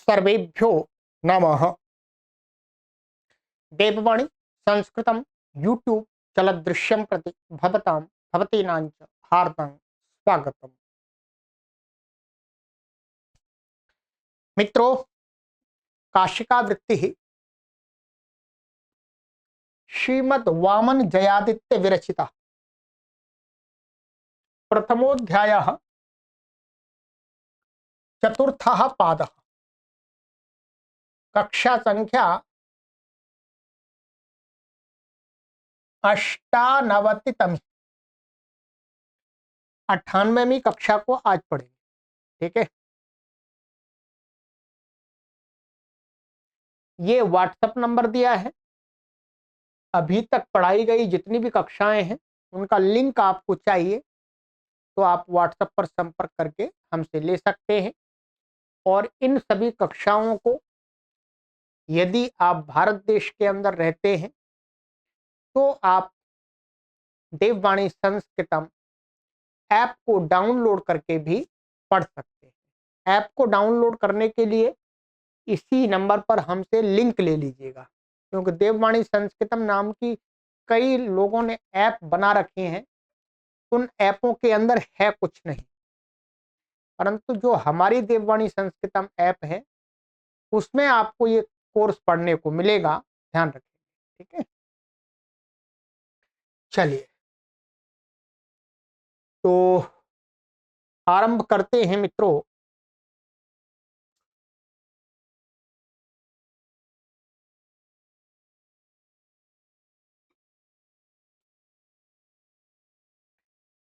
सर्वेभ्यो नमः। देववाणी संस्कृतं यूट्यूब चलदृश्यं प्रति भवतां भवतीनां च हार्दं स्वागतम्। मित्रों, काशिका वृत्ति श्रीमद् वामन जयादित्य विरचिता प्रथमोऽध्यायः चतुर्थः पादः कक्षा संख्या 98तमी 98वीं कक्षा को आज पढ़ेंगे। ठीक है, ये व्हाट्सएप नंबर दिया है। अभी तक पढ़ाई गई जितनी भी कक्षाएं हैं उनका लिंक आपको चाहिए तो आप व्हाट्सएप पर संपर्क करके हमसे ले सकते हैं। और इन सभी कक्षाओं को यदि आप भारत देश के अंदर रहते हैं तो आप देववाणी संस्कृतम ऐप को डाउनलोड करके भी पढ़ सकते हैं। ऐप को डाउनलोड करने के लिए इसी नंबर पर हमसे लिंक ले लीजिएगा, क्योंकि देववाणी संस्कृतम नाम की कई लोगों ने ऐप बना रखे हैं। उन ऐपों के अंदर है कुछ नहीं, परंतु जो हमारी देववाणी संस्कृतम ऐप है उसमें आपको ये कोर्स पढ़ने को मिलेगा। ध्यान रखिए। ठीक है, चलिए तो आरंभ करते हैं मित्रों।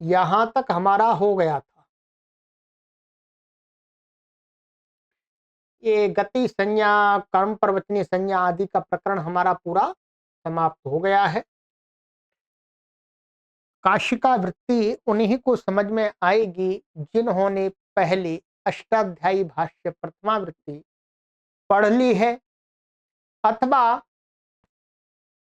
यहां तक हमारा हो गया था। ये गति संज्ञा, कर्म प्रवचनीय संज्ञा आदि का प्रकरण हमारा पूरा समाप्त हो गया है। काशिका वृत्ति उन्हीं को समझ में आएगी जिन्होंने पहले अष्टाध्यायी भाष्य प्रथमा वृत्ति पढ़ ली है अथवा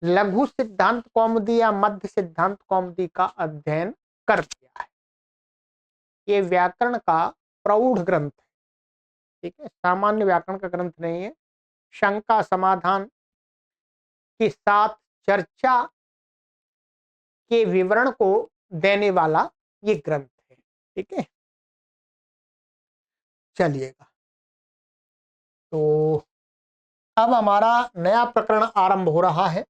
लघु सिद्धांत कौमुदी या मध्य सिद्धांत कौमुदी का अध्ययन कर दिया है। ये व्याकरण का प्रौढ़ ग्रंथ है। ठीक है, सामान्य व्याकरण का ग्रंथ नहीं है। शंका समाधान के साथ चर्चा के विवरण को देने वाला ये ग्रंथ है। ठीक है, चलिएगा तो अब हमारा नया प्रकरण आरंभ हो रहा है,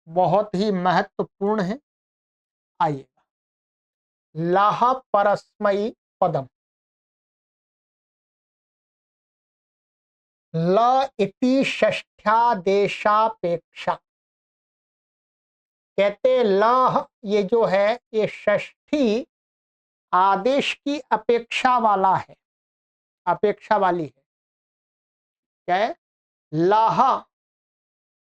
बहुत ही महत्वपूर्ण है। आइएगा, लाह परस्मयी पदम। ल इति षष्ठ्यादेशापेक्षा। कहते लह ये जो है ये षष्ठी आदेश की अपेक्षा वाला है, अपेक्षा वाली है। क्या है? लाह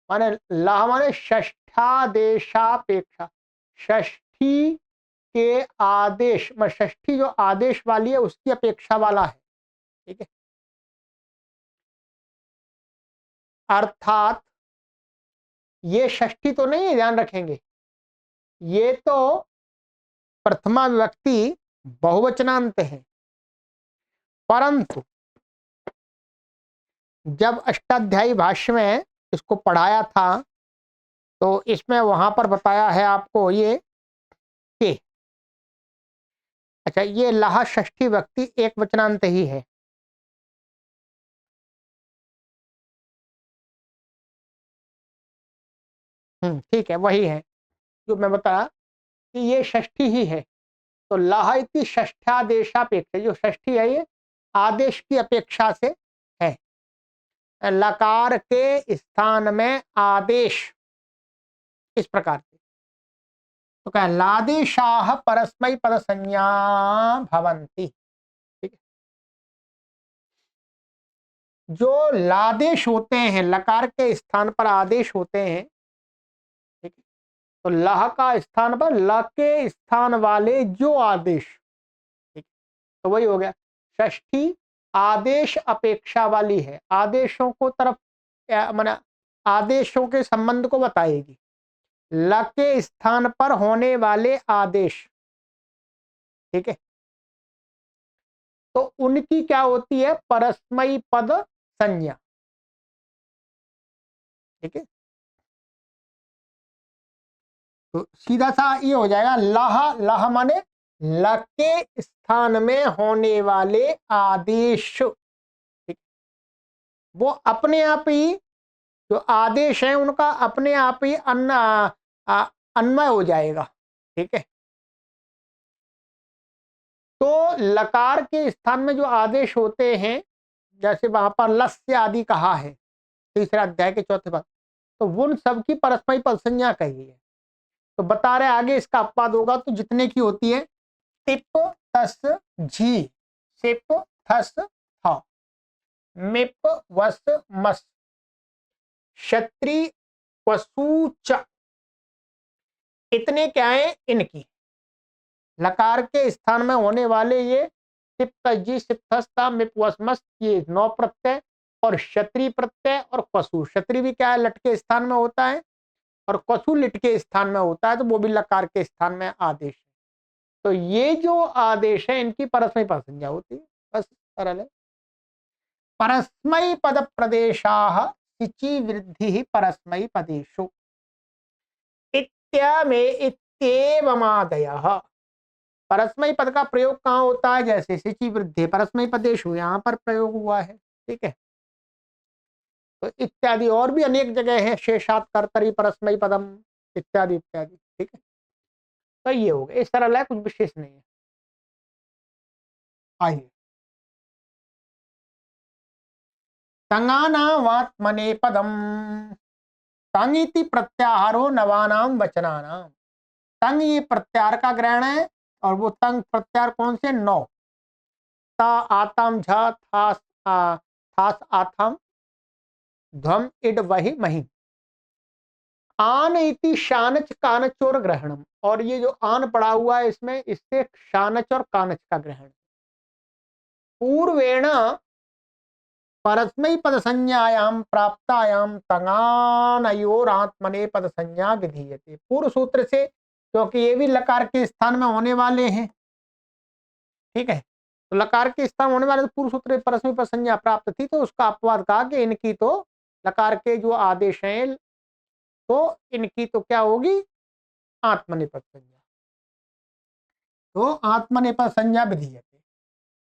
माने षष्ठादेशापेक्षा, षष्ठी के आदेश में षष्ठी जो आदेश वाली है उसकी अपेक्षा वाला है। ठीक है, अर्थात ये षष्ठी तो नहीं है, ध्यान रखेंगे, ये तो प्रथमा विभक्ति बहुवचनांत है। परंतु जब अष्टाध्यायी भाष्य में इसको पढ़ाया था तो इसमें वहां पर बताया है आपको ये कि अच्छा ये लाह षष्ठी व्यक्ति एक वचनांत ही है। ठीक है, वही है जो मैं बताया कि ये षष्ठी ही है। तो लाह इति षष्ठ्यादेशापेक्षा, जो षष्ठी है ये आदेश की अपेक्षा से है। लकार के स्थान में आदेश इस प्रकार से, तो क्या लादेशाह परस्मै पद संज्ञा भवन्ति। ठीक है, जो लादेश होते हैं, लकार के स्थान पर आदेश होते हैं। ठीक है, तो लह का स्थान पर ल के स्थान वाले जो आदेश, ठीक, तो वही हो गया षष्ठी आदेश अपेक्षा वाली है। आदेशों को तरफ माने आदेशों के संबंध को बताएगी। ल के स्थान पर होने वाले आदेश, ठीक है, तो उनकी क्या होती है? परस्मयी पद संज्ञा। ठीक है, तो सीधा सा ये हो जाएगा लह, लह माने ल के स्थान में होने वाले आदेश। ठीक, वो अपने आप ही जो आदेश है उनका अपने आप ही अन्वय हो जाएगा। ठीक है, तो लकार के स्थान में जो आदेश होते हैं, जैसे वहां पर लस्य आदि कहा है तीसरे अध्याय के चौथे पद, तो उन सबकी परस्मयी पद संज्ञा कही है। तो बता रहे आगे इसका अपवाद होगा, तो जितने की होती है टिप तस झी, सिप थस था, मिप वस मस, क्षत्रि वसूच, इतने क्या है इनकी लकार के स्थान में होने वाले ये टिप तस सिप्थस्ता मिप वस मस, ये 9 प्रत्यय, और क्षत्रि प्रत्यय और पशु, क्षत्रि भी क्या है लट के स्थान में होता है और कछु लिट के स्थान में होता है, तो वो भी लकार के स्थान में आदेश है। तो ये जो आदेश है इनकी परस्मयी पद संज्ञा होती है, बस सरल है। परस्मयी पद प्रदेशाः सिचि वृद्धि परस्मयी पदेषु इत्यामे इत्येवमादयः। परस्मयी पद का प्रयोग कहाँ होता है, जैसे सिचि वृद्धि परस्मयी पदेषु यहाँ पर प्रयोग हुआ है। ठीक है, तो इत्यादि और भी अनेक जगह है, शेषात् कर्तरि परस्मयी पदम इत्यादि इत्यादि। ठीक है, तो ये हो गया, इस सरल है, कुछ विशेष नहीं है। आइए, तंगानावात्मने पदम, तंगिति प्रत्याहारो नवानाम वचनानाम। तंग ये प्रत्याहार का ग्रहण है, और वो तंग प्रत्याहार कौन से 9, ता आताम झ थास थास आथम ध्वम इड वही मही, आन इति शानच कानचोर ग्रहणम, और ये जो आन पड़ा हुआ है इसमें, इससे शानच और कानच का ग्रहण। पूर्वेण परस्मयी पद संज्ञायाम प्राप्तायाम तंगानयोरात्मने पद संज्ञा विधीयते। पूर्व सूत्र से, क्योंकि ये भी लकार के स्थान में होने वाले हैं। ठीक है, तो लकार के स्थान होने वाले, तो पूर्व सूत्र परस्मयी पद संज्ञा प्राप्त थी, तो उसका अपवाद कहा कि इनकी तो लकार के जो आदेश हैं, तो इनकी तो क्या होगी आत्मनेपद संज्ञा। तो आत्मनेपद संज्ञा विधीयते।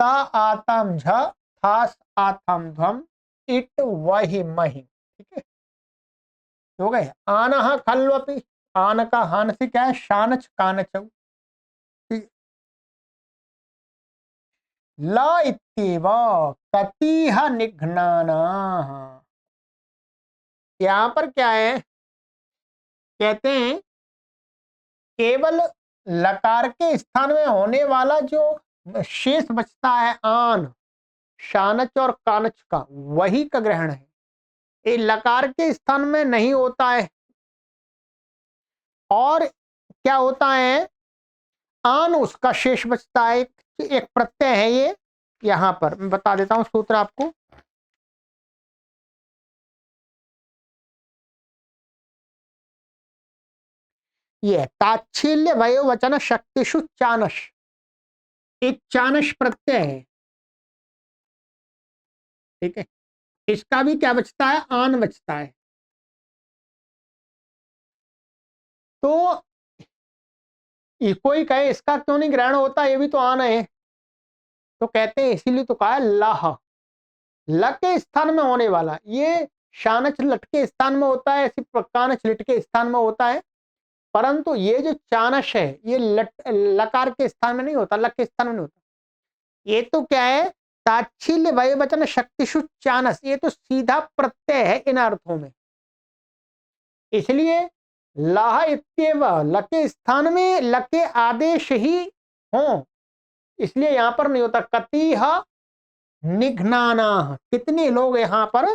ता आतम झ थास आथम ध्वम इट वही मही। ठीक है, हो गए। आनह खल्वपि, आन का हान से क्या है शानच कानच। ल इत्येव कतिह निघ्नाना, यहां पर क्या है, कहते हैं केवल लकार के स्थान में होने वाला जो शेष बचता है आन, शानच और कानच का, वही का ग्रहण है। ये लकार के स्थान में नहीं होता है, और क्या होता है आन उसका शेष बचता है, एक प्रत्यय है ये। यहां पर मैं बता देता हूं सूत्र आपको, ये ताच्छील्य वयोवचन शक्तिषु चानश, एक चानश प्रत्यय है। ठीक है, इसका भी क्या बचता है आन बचता है। तो कोई कहे इसका क्यों नहीं ग्रहण होता, ये भी तो आन है, तो कहते हैं इसीलिए तो कहा है लह, ल के स्थान में होने वाला। ये शानच लट के स्थान में होता है, ऐसी कानच लिट के स्थान में होता है, परंतु ये जो चानश है ये लकार के स्थान में नहीं होता, लक के स्थान में नहीं होता। ये तो क्या है ताच्छील्य वयवचन शक्तिषु चानस, ये तो सीधा प्रत्यय है इन अर्थों में, इसलिए लाह इत्येव लके स्थान में लके आदेश ही हो, इसलिए यहां पर नहीं होता। कतिह निघ्नाना, कितने लोग यहां पर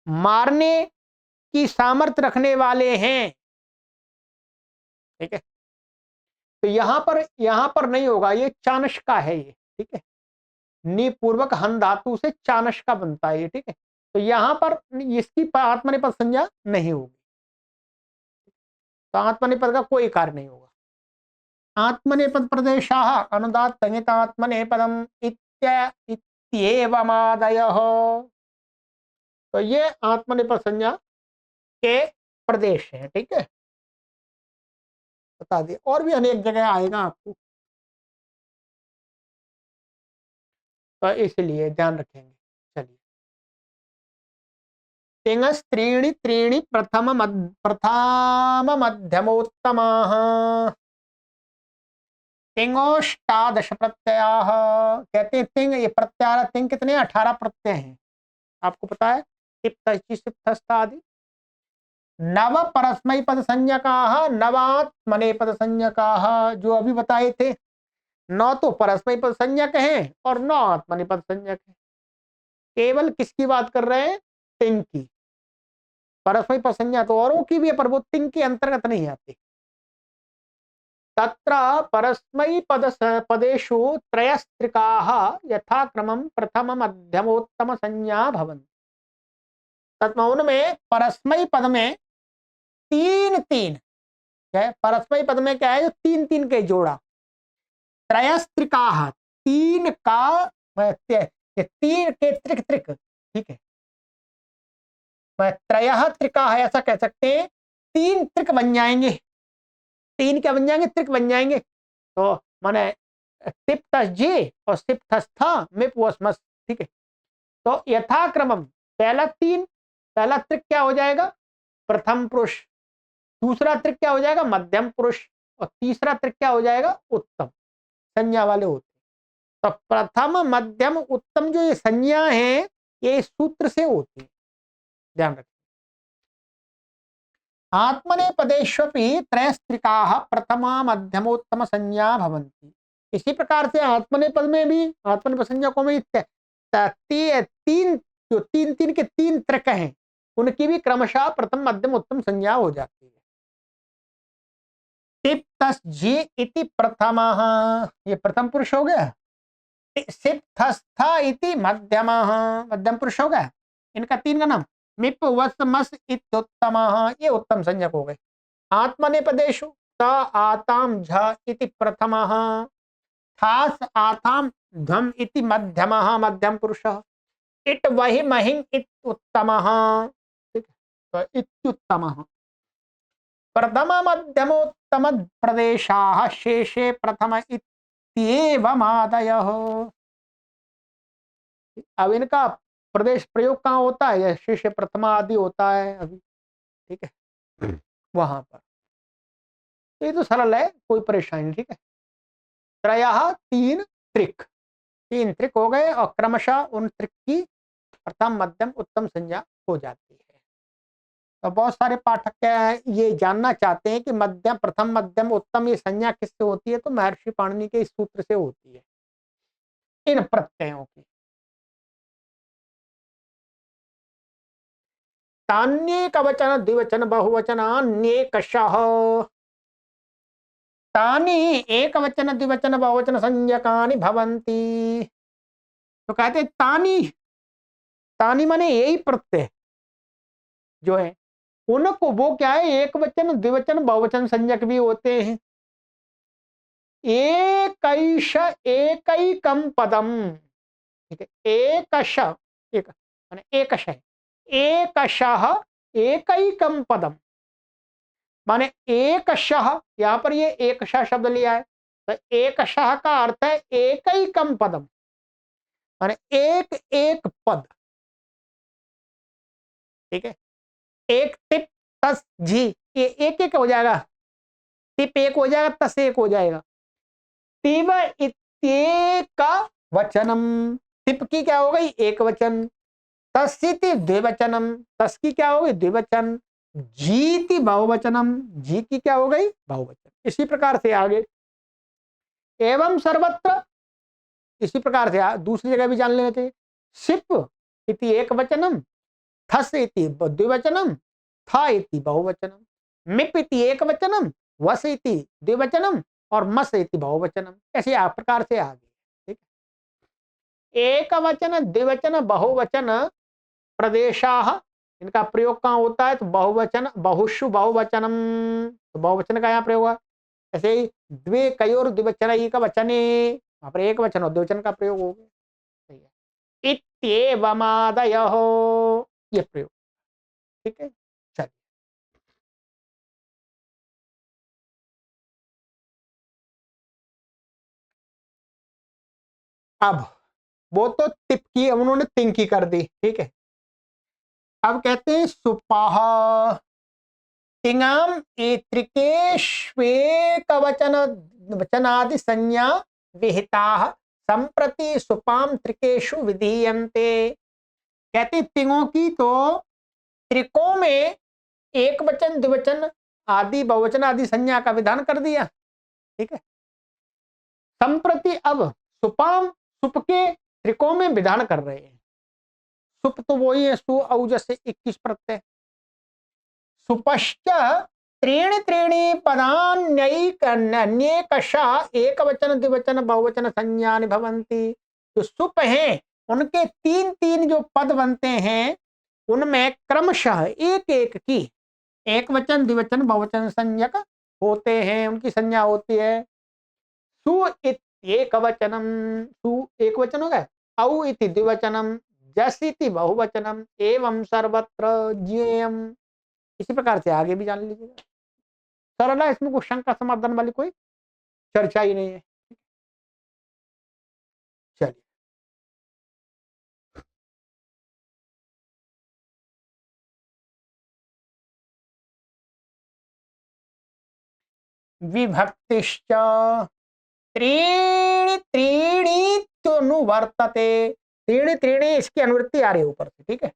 मारने की सामर्थ्य रखने वाले हैं। ठीक है, तो यहां पर नहीं होगा, ये चानश का है ये। ठीक है, निपूर्वक हन धातु से चानश का बनता है ये। ठीक है, तो यहां पर इसकी आत्मनेपद संज्ञा नहीं होगी, तो आत्मनेपद का कोई कार्य नहीं होगा। आत्मनेपद प्रदेशाः अनुदात संहितात्मनेपदम इत्येवमादयः। तो ये आत्मनेपद संज्ञा के प्रदेश है। ठीक है, बता दिए। और भी अनेक जगह आएगा आपको, तो इसलिए ध्यान रखेंगे। चलिए, तिंगस् त्रीणि त्रीणि प्रथम मध्यमोत्तमाः तिंगोष्टादश प्रत्ययाः। कहते हैं तिंग, ये प्रत्यार तिंग कितने 18 प्रत्यय हैं, आपको पता है। सिप्त आदि। नव परस्मै पद संज्ञकाः नवात्मनेपद संज्ञकाः, जो अभी बताए थे। 9 तो परस्मै पद संज्ञक हैं और 9 आत्मनेपद संज्ञक हैं। केवल किसकी बात कर रहे हैं? तिंग की। परस्मै पद संज्ञा तो औरों की भी है, पर वो तिंग के अंतर्गत नहीं आती। तत्र परस्मैपद पदेषु त्रयस्त्रिकाः यथाक्रमं प्रथम मध्यमोत्तम संज्ञा भवन्ति। तत्म उनमें परस्मै पद में तीन तीन, क्या है परस्मै पद में? क्या है? जो तीन तीन के जोड़ा। त्रयस्त्रिकाः, तीन का तीन के त्रिक त्रिक, ठीक है। त्रयः त्रिकाः ऐसा कह सकते हैं, तीन त्रिक बन जाएंगे। तीन क्या बन जाएंगे? त्रिक बन जाएंगे। तो माने टिप तस जी और सिप थस था मिप वसमस, ठीक है। तो यथाक्रमम पहला तीन, पहला त्रिक क्या हो जाएगा? प्रथम पुरुष। दूसरा त्रिक क्या हो जाएगा? मध्यम पुरुष। और तीसरा त्रिक क्या हो जाएगा? उत्तम। संज्ञा वाले होते। तो प्रथम मध्यम उत्तम जो ये संज्ञा है, ये इस सूत्र से होती है, ध्यान रखें। आत्मनेपदेष्वपि त्रयस्त्रिकाः प्रथमा मध्यमोत्तम संज्ञा भवन्ति। इसी प्रकार से आत्मनेपद में भी, आत्मनेपद संज्ञा को में तीन, जो तीन तीन के तीन त्रिक हैं, उनकी भी क्रमशः प्रथम मध्यम उत्तम संज्ञा हो जाती है। टिप तस जी इति प्रथमः, ये प्रथम पुरुष हो गया। सिप थस था इति मध्यमः, मध्यम पुरुष हो गया। इनका तीन का नाम। मिप वस मस इत्युत्तमः, ये उत्तम संज्ञक हो गए। आत्मनेपदेषु त आताम झ इति प्रथमः, थास आथाम ध्वम इति मध्यमः, मध्यम पुरुषः। इट वहि महिं इत्युत्तमः, ठीक है, तो इत्युत्तमः। प्रथम मध्यमोत्तम प्रदेशाः शेषे प्रथम इत्येवमादयः। अब इनका प्रदेश प्रयोग कहाँ होता है? शेष प्रथमा आदि होता है अभी, ठीक है, वहां पर। तो ये तो सरल है, कोई परेशानी नहीं, ठीक है। त्रयः तीन त्रिक, तीन त्रिक हो गए और क्रमशः उन त्रिक की प्रथम मध्यम उत्तम संज्ञा हो जाती है। तो बहुत सारे पाठक ये जानना चाहते हैं कि मध्यम, प्रथम मध्यम उत्तम ये संज्ञा किससे होती है? तो महर्षि पाणिनि के इस सूत्र से होती है, इन प्रत्ययों की। तान्येक वचन द्विवचन बहुवचनान्येकशः, तानि एक वचन द्विवचन बहुवचन संज्ञकानि भवन्ति। तो कहते तानि, तानि माने यही प्रत्यय जो है, उनको वो क्या है? एक वचन द्विवचन बहुवचन संज्ञक भी होते हैं। एकैष एकैकम पदम, ठीक है, एकश, एक माने एकश है, एकशः एकैकम पदम, माने एकशः, यहां पर ये एकशः शब्द लिया है, तो एकशः का अर्थ है एकैकम पदम, माने एक एक पद, ठीक है। एक टिप तस जी, ये एक एक हो जाएगा, टिप एक हो जाएगा, तस एक हो जाएगा। टिव इत्येक वचनम, टिप की क्या हो गई? एक वचन। तस्ति द्विवचनम, तस की क्या हो गई? द्विवचन। जीति बहुवचनम, जी की क्या हो गई? बहुवचन। इसी प्रकार से आगे एवं सर्वत्र, इसी प्रकार से दूसरी जगह भी जान लेना चाहिए। सिप इति एक वचनम, थस इति द्विवचनम, था इति बहुवचनम। मिप इति एक वचनम, वस इति द्विवचनम और मस इति बहुवचनम। ऐसे आप प्रकार से आगे, ठीक है। एक वचन द्विवचन बहुवचन प्रदेशाः, इनका प्रयोग कहाँ होता है? तो बहुवचन, बहुषु बहुवचनम, तो बहुवचन का यहाँ प्रयोग है। ऐसे ही द्वे कयोर द्विवचन एक वचने, वहां पर एक वचन और द्विवचन का प्रयोग हो गया। इत्येवमादयः, ये प्रयोग। ठीक है, चलिए। अब वो तो टिप की, उन्होंने तिंग की कर दी, ठीक है। अब कहते हैं सुपाह तिंगाम एत्रिकेष्वेक वचन वचनादि संज्ञा विहिता संप्रति सुपाम त्रिकेषु विधीयन्ते। कहते तिंगों की तो त्रिकों में एक वचन द्विवचन आदि बहुवचन आदि संज्ञा का विधान कर दिया, ठीक है। संप्रति अब सुपाम सुप के त्रिकों में विधान कर रहे हैं। सुप तो वही है, सु औ जैसे 21 प्रत्यय। सुपश्च त्रीणि त्रीणि पदान्यैकशा एक वचन द्विवचन बहुवचन संज्ञानि भवन्ति। जो सुप हैं उनके तीन तीन जो पद बनते हैं उनमें क्रमशः एक एक की एक वचन द्विवचन बहुवचन संज्ञक होते हैं, उनकी संज्ञा होती है। सु एक वचनम, सु एक वचन हो गया, औ इति द्विवचनम, जस इति बहुवचनम, एवं सर्वत्र ज्ञेयम्। इसी प्रकार से आगे भी जान लीजिएगा। सरल है, इसमें कोई शंका समाधान वाली कोई चर्चा ही नहीं है। चलिए, विभक्तिश्च त्रीणि त्रीणीत्यनुवर्तते। त्रीणि त्रीणि इसकी अनुवृत्ति आ रही है ऊपर से, ठीक है।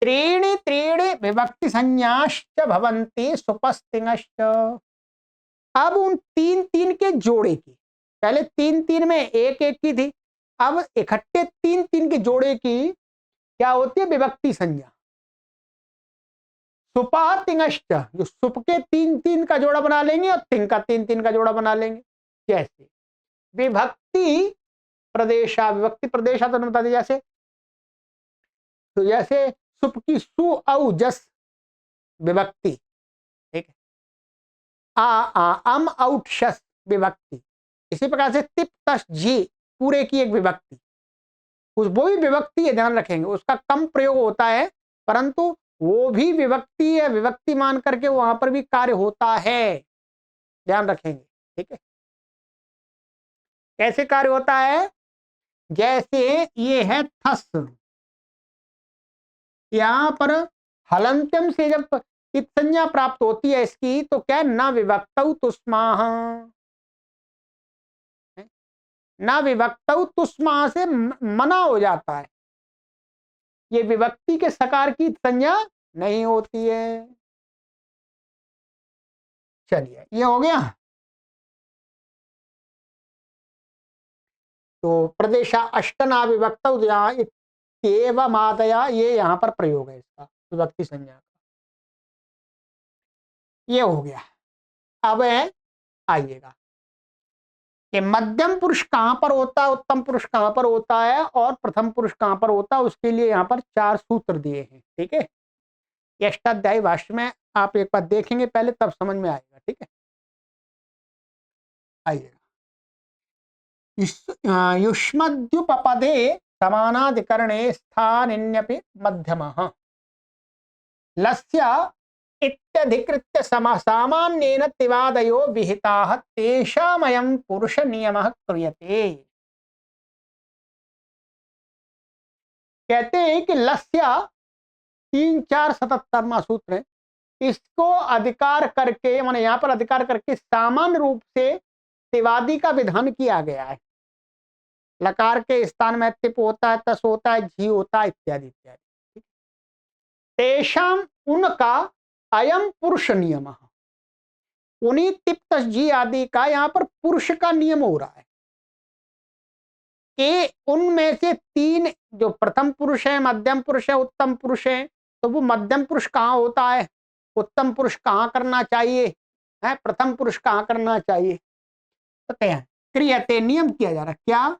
त्रीणि त्रीणि विभक्ति संज्ञाश्च भवन्ति सुपस्तिङश्च। अब उन तीन तीन के जोड़े की, पहले तीन तीन में एक एक की थी, अब इकट्ठे तीन तीन के जोड़े की क्या होती है, विभक्ति संज्ञा। सुपा तिंगश्च, जो सुप के तीन तीन का जोड़ा बना लेंगे और तिंग का तीन तीन का जोड़ा बना लेंगे। जैसे विभक्ति प्रदेशा, विभक्ति प्रदेशा तो बता दिया जैसे, तो जैसे सुप की सु औ जस विभक्ति, ठीक है। आ अम औट शस विभक्ति। इसी प्रकार से तिप तस झी पूरे की एक विभक्ति, उस वो भी विभक्ति है, ध्यान रखेंगे। उसका कम प्रयोग होता है परंतु वो भी विभक्ति है, विभक्ति मान करके वहां पर भी कार्य होता है, ध्यान रखेंगे, ठीक है। कैसे कार्य होता है, जैसे ये है थस, यहां पर हलंत्यम से जब इत संज्ञा प्राप्त होती है इसकी, तो क्या न विभक्तौ तुष्माह, न विभक्तौ तुष्माह से मना हो जाता है, ये विभक्ति के सकार की संज्ञा नहीं होती है। चलिए, ये हो गया। तो प्रदेशा अष्टना विभक्त मादया, ये यहाँ पर प्रयोग है इसका, विभक्ति संज्ञा का। ये हो गया। अब आइएगा कि मध्यम पुरुष कहां पर होता है, उत्तम पुरुष कहां पर होता है और प्रथम पुरुष कहां पर होता है, उसके लिए यहाँ पर 4 सूत्र दिए हैं, ठीक है। अष्टाध्यायी भाष्य में आप एक बार देखेंगे पहले, तब समझ में आएगा, ठीक है। आइएगा, युष्मद्युपपदे समानाधिकरणे स्थानिन्यपि मध्यमः लस्य इत्यधिकृत्य सामान्येन तिवादयो विहिताः तेषामयं पुरुष नियमः क्रियते। कहते हैं कि लस्य 3-4-77वां सूत्र है, इसको अधिकार करके, माने यहाँ पर अधिकार करके सामान्य रूप से तिवादी का विधान किया गया है। लकार के स्थान में तिप होता है, तस होता है, झी होता है, इत्यादि इत्यादि। तेषाम उनका अयम पुरुष नियम, उन्हीं तिप तस झी आदि का यहाँ पर पुरुष का नियम हो रहा है कि उनमें से 3 जो प्रथम पुरुष है, मध्यम पुरुष है, उत्तम पुरुष है, तो वो मध्यम पुरुष कहाँ होता है, उत्तम पुरुष कहाँ करना चाहिए है, प्रथम पुरुष कहाँ करना चाहिए, क्रियते नियम किया जा रहा है। क्या,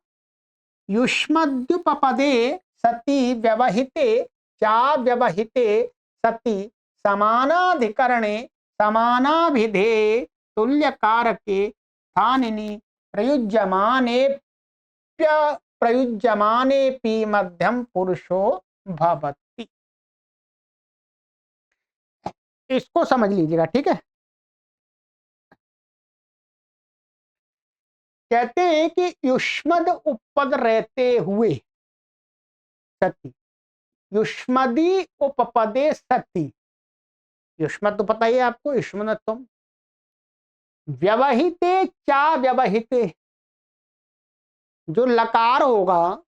युष्मद्युपपदे सति व्यवहिते चा व्यवहिते सति समानाधिकरणे समानाभिधे तुल्यकारके स्थानिनि प्रयुज्यमानेप्य प्रयुज्यमानेपि मध्यम पुरुषो भवति। इसको समझ लीजिएगा, ठीक है। कहते हैं कि युष्मद उपपद रहते हुए सति, युष्मदी उपपदे सति। युष्मद तो पता ही है आपको, युष्मदत्वम। व्यवहिते चा व्यवहिते, जो लकार होगा,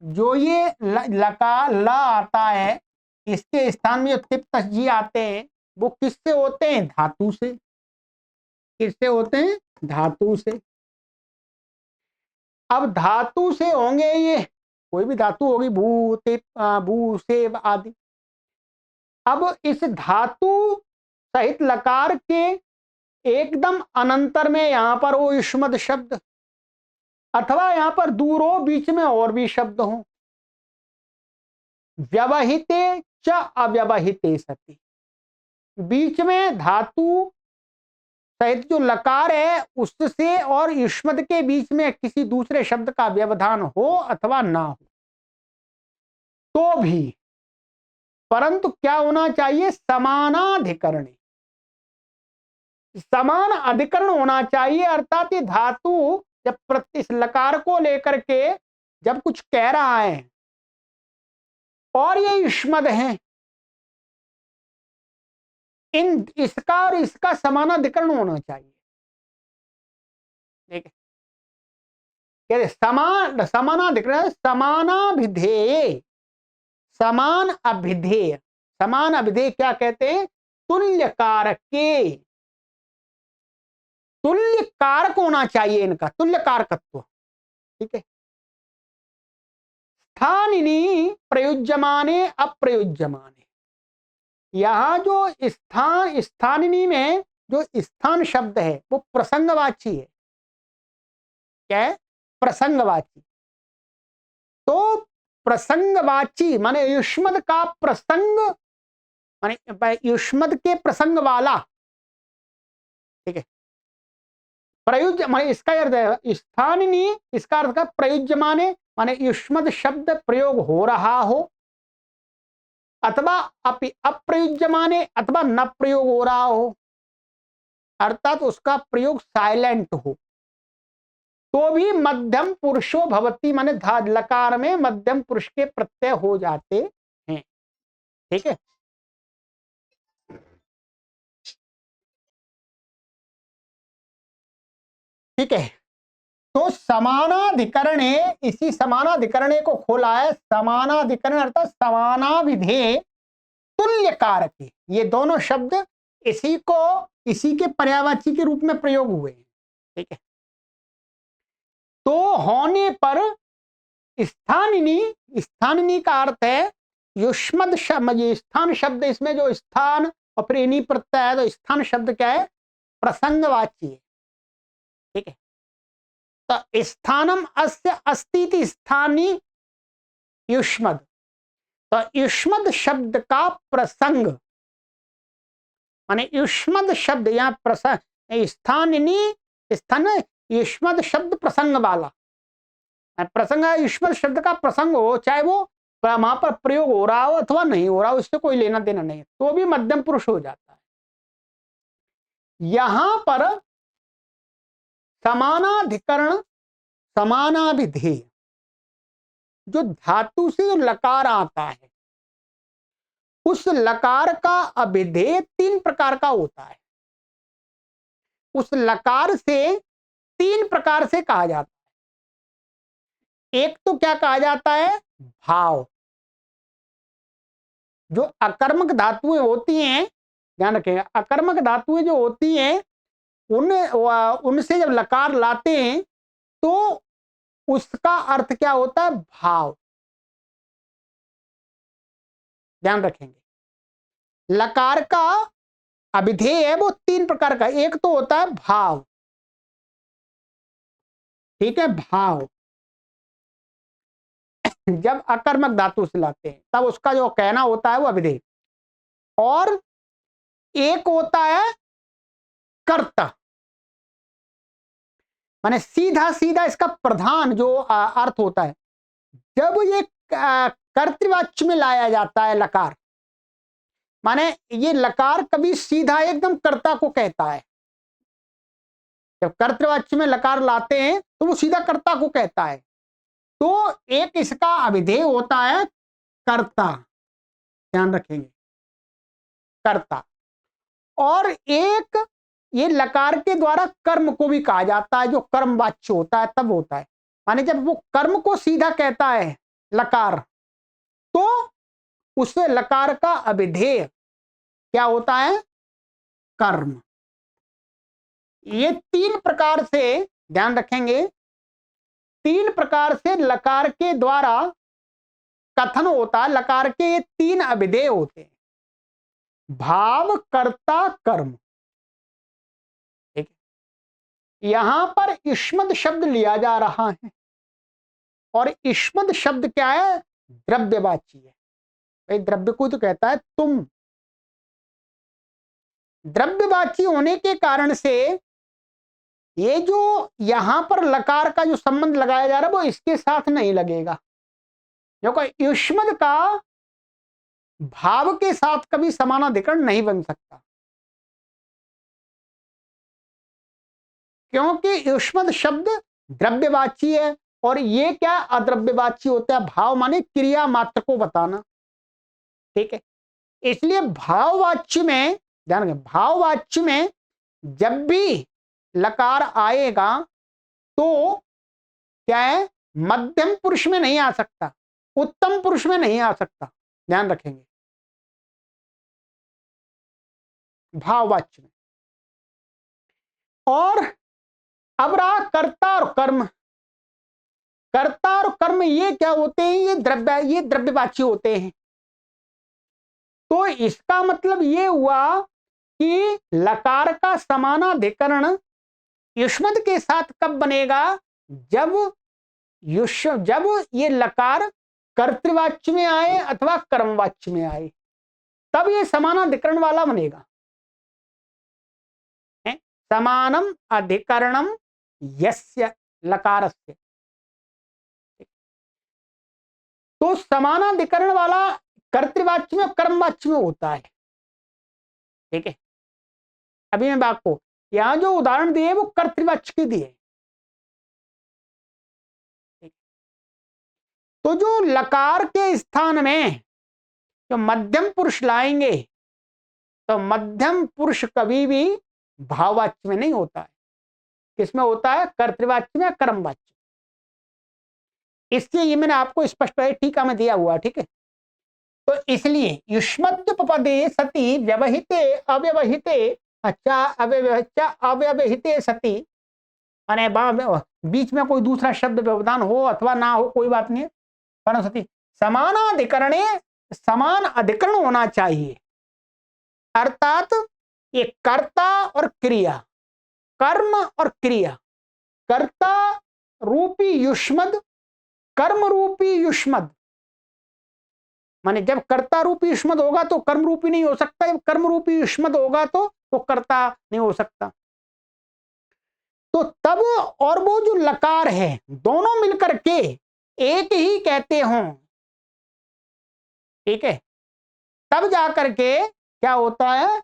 जो ये लकार ला आता है, इसके स्थान में जो तिप तस्जी आते हैं, वो किससे होते हैं? धातु से। किससे होते हैं? धातु से। अब धातु से होंगे ये, कोई भी धातु होगी, भू, तिप, भू, सेव आदि। अब इस धातु सहित लकार के एकदम अनंतर में यहां पर वो युष्मद शब्द, अथवा यहां पर दूर हो, बीच में और भी शब्द हो। व्यवहिते च अव्यवहिते सति, बीच में धातु सहित जो लकार है उससे और युष्मद के बीच में किसी दूसरे शब्द का व्यवधान हो अथवा ना हो तो भी, परंतु क्या होना चाहिए? समानाधिकरण। समान अधिकरण होना चाहिए, अर्थात ये धातु जब इस लकार को लेकर के जब कुछ कह रहा है और ये युष्मद है, इन इसका और इसका समानाधिकरण होना चाहिए। ठीक है, कहते समानाधिकरण, समानाभिधेय, समान अभिधेय। समान अभिधेय क्या कहते हैं? तुल्य कारक के, तुल्य कारक होना चाहिए इनका, तुल्य कारकत्व। ठीक है। स्थानिनी प्रयुज्यमाने अप्रयुज्यमाने, यहां जो स्थानिनी में जो स्थान शब्द है वो प्रसंगवाची है। क्या है? प्रसंगवाची। तो प्रसंगवाची माने युष्मद का प्रसंग, माने युष्मद के प्रसंग वाला। ठीक है। प्रयुज्य माने इसका अर्थ है स्थानिनी, इसका अर्थ का प्रयुज्यमाने माने युष्मद शब्द प्रयोग हो रहा हो, अथवा अप्रयुज्यमाने अथवा न प्रयोग हो रहा हो, अर्थात उसका प्रयोग साइलेंट हो, तो भी मध्यम पुरुषो भवती माने लकार में मध्यम पुरुष के प्रत्यय हो जाते हैं। ठीक है। ठीक है। तो समानाधिकरणे, इसी समानाधिकरणे को खोला है। समानाधिकरण अर्थात समानाभिधेय तुल्य कारक, ये दोनों शब्द इसी को, इसी के पर्यायवाची के रूप में प्रयोग हुए हैं। ठीक है। तो होने पर स्थानिनी, स्थानिनी का अर्थ है युष्मद शब्द, स्थान शब्द, इसमें जो स्थान और फिर इन्हीं प्रत्यय है, तो स्थान शब्द क्या है? प्रसंगवाची है। ठीक है। तो स्थानम अस्य अस्ति स्थानी युष्मद, तो युष्मद शब्द का प्रसंग माने युष्मद शब्द यहां प्रसंग, स्थानिनी स्थान, युष्मद शब्द प्रसंग वाला। प्रसंग युष्मद शब्द का प्रसंग हो, चाहे वो वहां पर प्रयोग हो रहा हो अथवा नहीं हो रहा हो, इससे कोई लेना देना नहीं, तो भी मध्यम पुरुष हो जाता है। यहां पर समानाधिकरण, समानाभिधेय, जो धातु से लकार आता है, उस लकार का अभिधेय तीन प्रकार का होता है। उस लकार से तीन प्रकार से कहा जाता है। एक तो क्या कहा जाता है? भाव। जो अकर्मक धातुएं होती हैं, ध्यान रखें, अकर्मक धातुएं जो होती हैं उनसे जब लकार लाते हैं तो उसका अर्थ क्या होता है? भाव। ध्यान रखेंगे, लकार का अभिधेय है वो तीन प्रकार का। एक तो होता है भाव। ठीक है, भाव जब अकर्मक धातु से लाते हैं तब उसका जो कहना होता है वो अभिधेय। और एक होता है कर्ता, माने सीधा सीधा इसका प्रधान जो अर्थ होता है। जब ये कर्तृवाच्य में लाया जाता है लकार। माने ये लकार कभी सीधा एकदम कर्ता को कहता है। जब कर्तृवाच्य में लकार लाते हैं तो वो सीधा कर्ता को कहता है। तो एक इसका अभिधेय होता है कर्ता, ध्यान रखेंगे, कर्ता। और एक ये लकार के द्वारा कर्म को भी कहा जाता है, जो कर्मवाच्य होता है तब होता है। माने जब वो कर्म को सीधा कहता है लकार, तो उससे लकार का अभिधेय क्या होता है? कर्म। ये तीन प्रकार से ध्यान रखेंगे, तीन प्रकार से लकार के द्वारा कथन होता है। लकार के ये तीन अभिधेय होते हैं, भाव, कर्ता, कर्म। ठीक है, यहां पर इष्मद शब्द लिया जा रहा है, और इष्मद शब्द क्या है? द्रव्यवाची है। भाई द्रव्य को तो कहता है तुम। द्रव्यवाची होने के कारण से ये जो यहां पर लकार का जो संबंध लगाया जा रहा है वो इसके साथ नहीं लगेगा, क्योंकि युष्मद का भाव के साथ कभी समानाधिकरण नहीं बन सकता, क्योंकि युष्मद शब्द द्रव्यवाची है और ये क्या अद्रव्यवाची होता है। भाव माने क्रिया मात्र को बताना। ठीक है, इसलिए भाववाच्य में ध्यान रखें, भाववाच्य में जब भी लकार आएगा तो क्या है? मध्यम पुरुष में नहीं आ सकता, उत्तम पुरुष में नहीं आ सकता, ध्यान रखेंगे, भाववाच्य में। और अब रहा कर्ता और कर्म। कर्ता और कर्म ये क्या होते हैं? ये द्रव्यवाची होते हैं। तो इसका मतलब ये हुआ कि लकार का समानाधिकरण युष्मद के साथ कब बनेगा? जब ये लकार कर्तृवाच्य में आए अथवा कर्मवाच्य में आए, तब ये समानाधिकरण वाला बनेगा। समानम अधिकरणम यस्य लकारस्य। तो समानाधिकरण वाला कर्तृवाच्य में कर्मवाच्य में होता है। ठीक है, अभी मैं आपको यहां जो उदाहरण दिए वो कर्तृवाच्य के दिए। तो जो लकार के स्थान में जो मध्यम पुरुष लाएंगे, तो मध्यम पुरुष कभी भी भाववाच्य में नहीं होता है। किसमें होता है? कर्तृवाच्य में, कर्मवाच्य। इसलिए ये मैंने आपको स्पष्ट टीका में दिया हुआ। ठीक है, तो इसलिए युष्मद्युपपदे सति व्यवहिते अव्यवहिते अव्यवहिते सति, माने बीच में कोई दूसरा शब्द व्यवधान हो अथवा ना हो कोई बात नहीं, परंतु सति समानाधिकरणे समान अधिकरण होना चाहिए। अर्थात ये कर्ता और क्रिया, कर्म और क्रिया, कर्ता रूपी युष्मद, कर्म रूपी युष्मद। माने जब कर्ता रूपी युष्मद होगा तो कर्म रूपी नहीं हो सकता, जब कर्म रूपी युष्मद होगा तो कर्ता नहीं हो सकता। तो तब और वो जो लकार है दोनों मिलकर के एक ही कहते हों, ठीक है, तब जाकर के क्या होता है?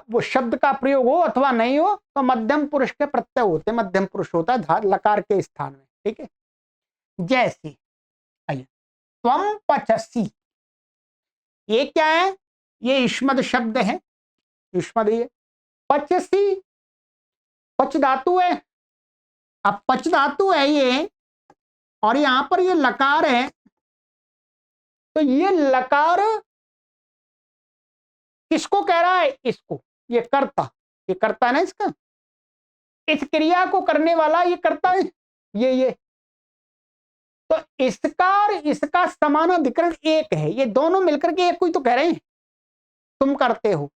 वो शब्द का प्रयोग हो अथवा नहीं हो तो मध्यम पुरुष के प्रत्यय होते, मध्यम पुरुष होता है लकार के स्थान में। ठीक है, जैसे आइए त्वम पचसी, ये क्या है? ये युष्मद शब्द है, युष्मद। ये पचसी पच धातु है। अब पच धातु है ये, और यहां पर ये लकार है, तो ये लकार किसको कह रहा है? इसको, ये कर्ता, ये कर्ता है ना इसका, इस क्रिया को करने वाला ये कर्ता है, ये तो इसका और इसका समानाधिकरण एक है। ये दोनों मिलकर के एक कोई तो कह रहे हैं, तुम करते हो,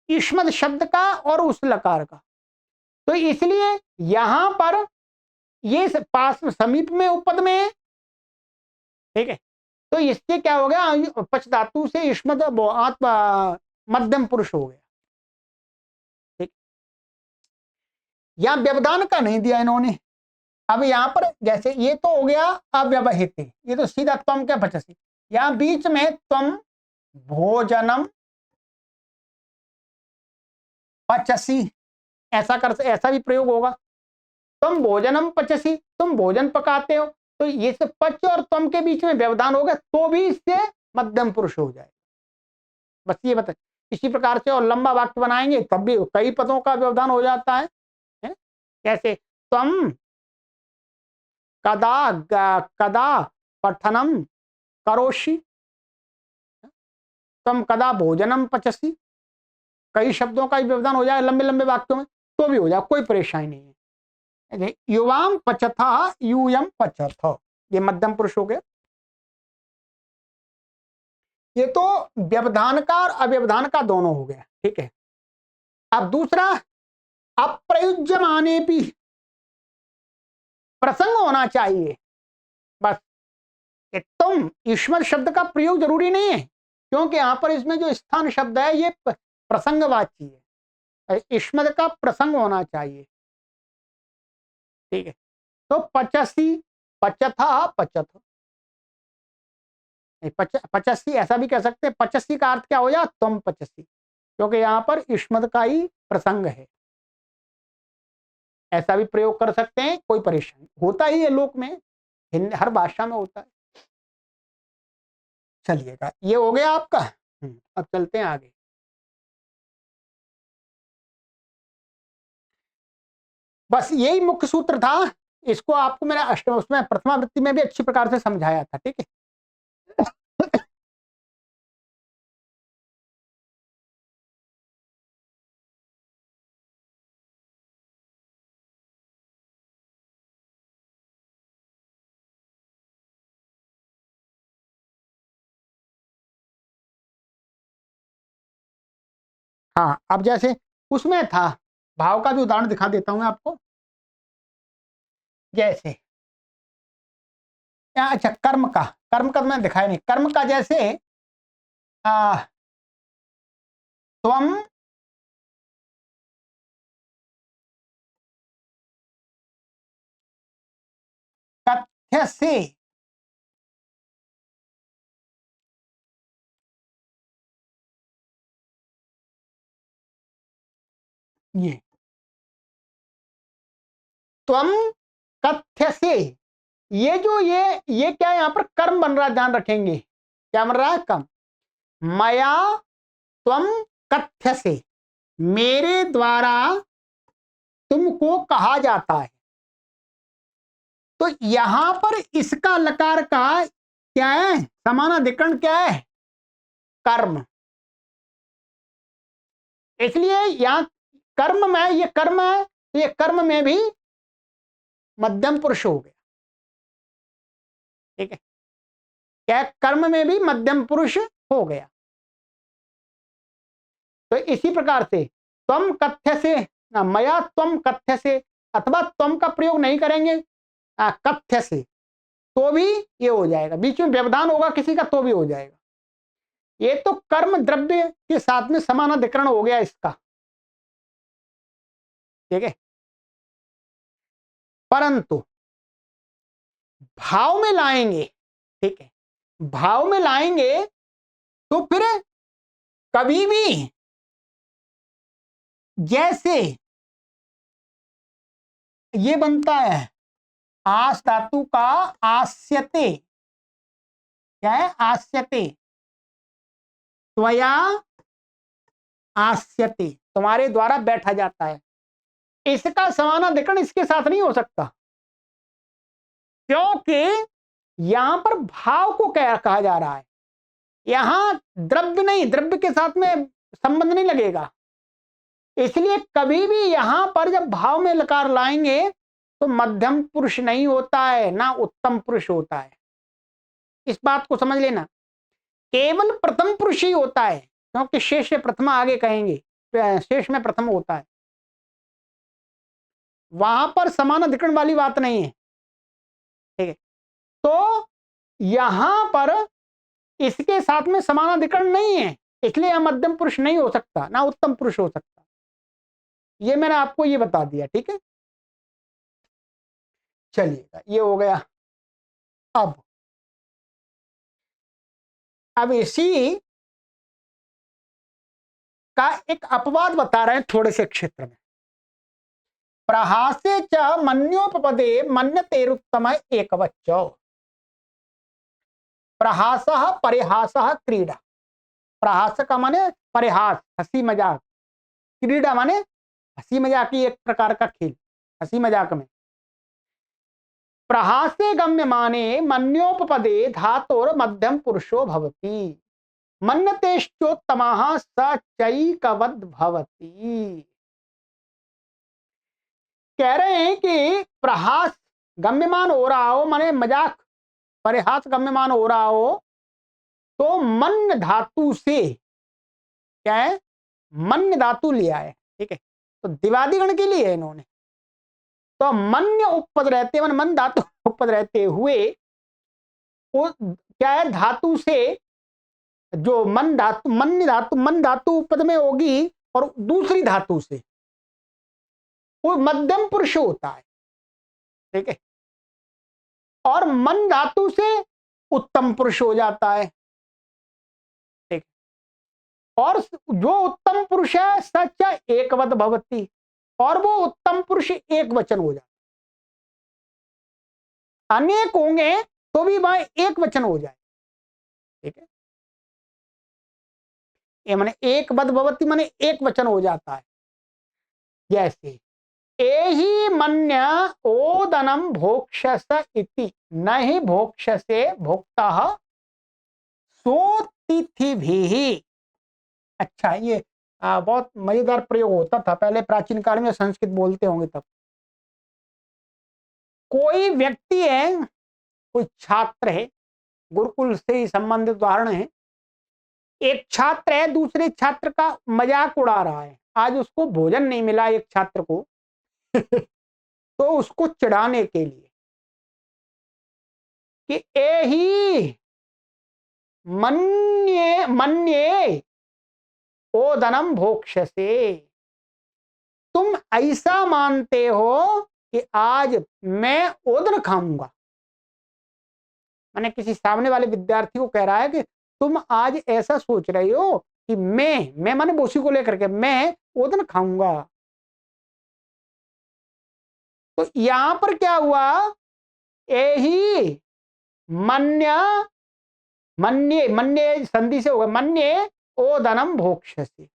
युष्मद शब्द का और उस लकार का। तो इसलिए यहां पर ये पास में समीप में उपपद में है। ठीक है, तो इससे क्या हो गया? पच धातु से युष्मद मध्यम पुरुष हो गया। ठीक, यहां व्यवधान का नहीं दिया इन्होंने, अब यहाँ पर जैसे ये तो हो गया अव्यवहित, ये तो सीधा त्वम क्या पचसी, यहाँ बीच में त्वम भोजनम पचसी, ऐसा भी प्रयोग होगा। तुम भोजनम पचसी, तुम भोजन पकाते हो, तो ये से पच और तुम के बीच में व्यवधान हो गया तो भी इससे मध्यम पुरुष हो जाए। बस ये बता, इसी प्रकार से और लंबा वाक्य बनाएंगे तब भी कई पदों का व्यवधान हो जाता है। कैसे, तुम कदा कदा पठनम करोषि, तुम कदा भोजनम पचसी, कई शब्दों का व्यवधान हो जाए लंबे लंबे वाक्यों में तो भी हो जाए, कोई परेशानी नहीं है। युवाम पचथा यूयम पचथ, ये मध्यम पुरुष हो गया। ये तो व्यवधान का और अव्यवधान का दोनों हो गया, ठीक है। अब दूसरा, अप्रयुज्यमाने भी प्रसंग होना चाहिए। बस तुम युष्मत् शब्द का प्रयोग जरूरी नहीं है, क्योंकि यहां पर इसमें जो स्थान शब्द है ये प्रसंगवाची है, युष्मत् का प्रसंग होना चाहिए, ठीक है। तो पचसी, पचथा, पचथ, पचसी ऐसा भी कह सकते हैं। पचसी का अर्थ क्या हो जाए, तुम पचसी, क्योंकि यहां पर युष्मत् का ही प्रसंग है। ऐसा भी प्रयोग कर सकते हैं, कोई परेशानी होता ही है लोक में, हर भाषा में होता है। चलिएगा, ये हो गया आपका। अब चलते हैं आगे। बस यही मुख्य सूत्र था, इसको आपको मैंने उसमें प्रथमावृत्ति में भी अच्छी प्रकार से समझाया था, ठीक है। हाँ, अब जैसे उसमें था, भाव का भी उदाहरण दिखा देता हूं मैं आपको। जैसे अच्छा, कर्म का मैं दिखाया नहीं, कर्म का जैसे त्वम कथ्यसे, ये त्वम कथ्यसे, ये जो ये क्या है, यहां पर कर्म बन रहा है, ध्यान रखेंगे क्या बन रहा है, कर्म। मया त्वम कथ्यसे, मेरे द्वारा तुमको कहा जाता है। तो यहां पर इसका लकार का क्या है, समानाधिकरण क्या है, कर्म। इसलिए यहां कर्म में, ये कर्म है, ये कर्म में भी मध्यम पुरुष हो गया, ठीक है। क्या, कर्म में भी मध्यम पुरुष हो गया। तो इसी प्रकार से त्वम कथ्य से, मया त्वम कथ्य से, अथवा त्वम का प्रयोग नहीं करेंगे कथ्य से, तो भी ये हो जाएगा। बीच में व्यवधान होगा किसी का तो भी हो जाएगा। ये तो कर्म द्रव्य के साथ में समानाधिकरण हो गया इसका, ठीक है। परंतु भाव में लाएंगे, ठीक है, भाव में लाएंगे तो फिर कभी भी जैसे ये बनता है आस धातु का आस्यते, क्या है, आस्यते, त्वया आस्यते, तुम्हारे द्वारा बैठा जाता है, इसका समानाधिकरण इसके साथ नहीं हो सकता, क्योंकि यहां पर भाव को क्या कहा जा रहा है, यहां द्रव्य नहीं, द्रव्य के साथ में संबंध नहीं लगेगा। इसलिए कभी भी यहां पर जब भाव में लकार लाएंगे तो मध्यम पुरुष नहीं होता है, ना उत्तम पुरुष होता है। इस बात को समझ लेना, केवल प्रथम पुरुष ही होता है, क्योंकि शेष प्रथमा आगे कहेंगे, शेष में प्रथम होता है, वहां पर समान अधिकरण वाली बात नहीं है, ठीक है। तो यहां पर इसके साथ में समानाधिकरण नहीं है, इसलिए यह मध्यम पुरुष नहीं हो सकता, ना उत्तम पुरुष हो सकता। ये मैंने आपको ये बता दिया, ठीक है। चलिएगा, ये हो गया। अब इसी का एक अपवाद बता रहे हैं थोड़े से क्षेत्र में। प्रहासे च मन्योपपदे मन्यतेरुत्तम एकवचो। प्रहासः परिहासः क्रीडा। प्रहास का माने परिहास, हंसी मजाक। क्रीडा माने हंसी मजाक की एक प्रकार का खेल, हंसी मजाक में। प्रहासे गम्य माने मन्योपपदे धातोर मध्यम पुरुषो भवति। मन्यतेश्चोत्तमः स चैकवद् भवति। कह रहे हैं कि प्रहास गम्यमान हो रहा हो माने मजाक, परिहास गम्यमान हो रहा हो तो मन्य धातु से, क्या है, मन्य धातु लिया है, ठीक है। तो दिवादिगण के लिए है इन्होंने। तो मन्य उपपद रहते, मन धातु उपपद रहते हुए वो क्या है, धातु से जो मन धातु, मन धातु उपपद में होगी और दूसरी धातु से वो मध्यम पुरुष होता है, ठीक है। और मन धातु से उत्तम पुरुष हो जाता है, ठीक। और जो उत्तम पुरुष है सच एकवद भवति, और वो उत्तम पुरुष एक वचन हो जाता है। अनेक होंगे तो भी वह एक वचन हो जाए, ठीक है। ये माने एक वद भवति माने एक वचन हो जाता है। जैसे एहि मन्य ओदनम भोक्षस इति न ही भोक्षसे भोक्ता सोतिथि भी। अच्छा, ये बहुत मजेदार प्रयोग होता था पहले प्राचीन काल में, संस्कृत बोलते होंगे तब। कोई व्यक्ति है, कोई छात्र है, गुरुकुल से ही संबंधित उदाहरण है। एक छात्र है दूसरे छात्र का मजाक उड़ा रहा है, आज उसको भोजन नहीं मिला एक छात्र को तो उसको चिढ़ाने के लिए कि एही मन्ये मन्ये ओदनम भोक्षसे, तुम ऐसा मानते हो कि आज मैं ओदन खाऊंगा। मैंने किसी सामने वाले विद्यार्थी को कह रहा है कि तुम आज ऐसा सोच रही हो कि मैं माने बोसी को लेकर के मैं ओदन खाऊंगा। तो यहां पर क्या हुआ, एही मन्य, मन्ये, मन्ये संधि से होगा, मन्ये ओदनम भोक्षसे।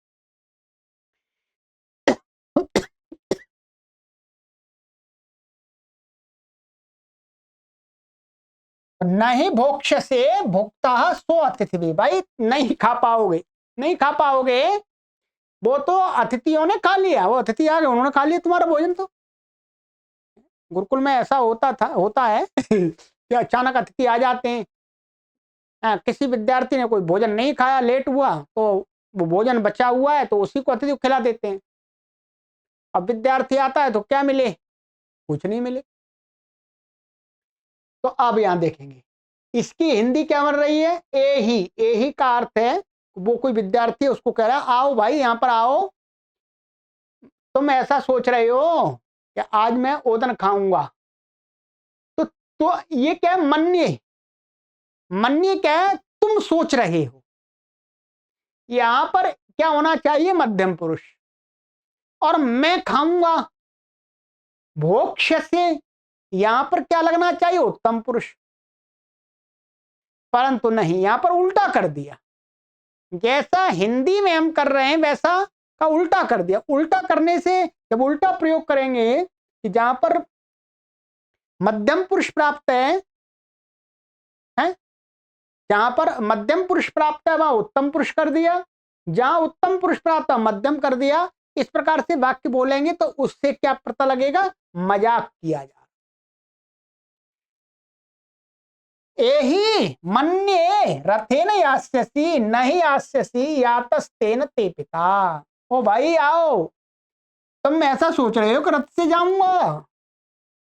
नहीं भोक्ष से भोक्ता सो अतिथि भी, भाई नहीं खा पाओगे, नहीं खा पाओगे। वो तो अतिथियों ने खा लिया, वो अतिथि आ गए, उन्होंने खा लिया तुम्हारा भोजन। तो गुरुकुल में ऐसा होता है कि अचानक अतिथि आ जाते हैं। किसी विद्यार्थी ने कोई भोजन नहीं खाया, लेट हुआ, तो वो भोजन बचा हुआ है तो उसी को अतिथि को खिला देते हैं। अब विद्यार्थी आता है तो क्या मिले, कुछ नहीं मिले। तो अब यहां देखेंगे इसकी हिंदी क्या बन रही है, एही। एही का अर्थ है वो कोई विद्यार्थी है उसको कह रहा है आओ भाई यहां पर आओ, तुम ऐसा सोच रहे हो कि आज मैं ओदन खाऊंगा। तो ये क्या है, मन्य। मन्य क्या है, तुम सोच रहे हो। यहां पर क्या होना चाहिए, मध्यम पुरुष। और मैं खाऊंगा, भोक्ष से, यहां पर क्या लगना चाहिए, उत्तम पुरुष। परंतु नहीं, यहां पर उल्टा कर दिया। जैसा हिंदी में हम कर रहे हैं वैसा का उल्टा कर दिया। उल्टा करने से जब उल्टा प्रयोग करेंगे कि जहां पर मध्यम पुरुष प्राप्त है, जहां पर मध्यम पुरुष प्राप्त है वहां उत्तम पुरुष कर दिया, जहां उत्तम पुरुष प्राप्त है मध्यम कर दिया। इस प्रकार से वाक्य बोलेंगे तो उससे क्या पता लगेगा, मजाक किया जा। एही मन्ये रथेन यास्यसि नहीं यास्यसि यातस्तेन ते पिता। ओ भाई आओ, तुम ऐसा सोच रहे हो कि रथ से जाऊंगा,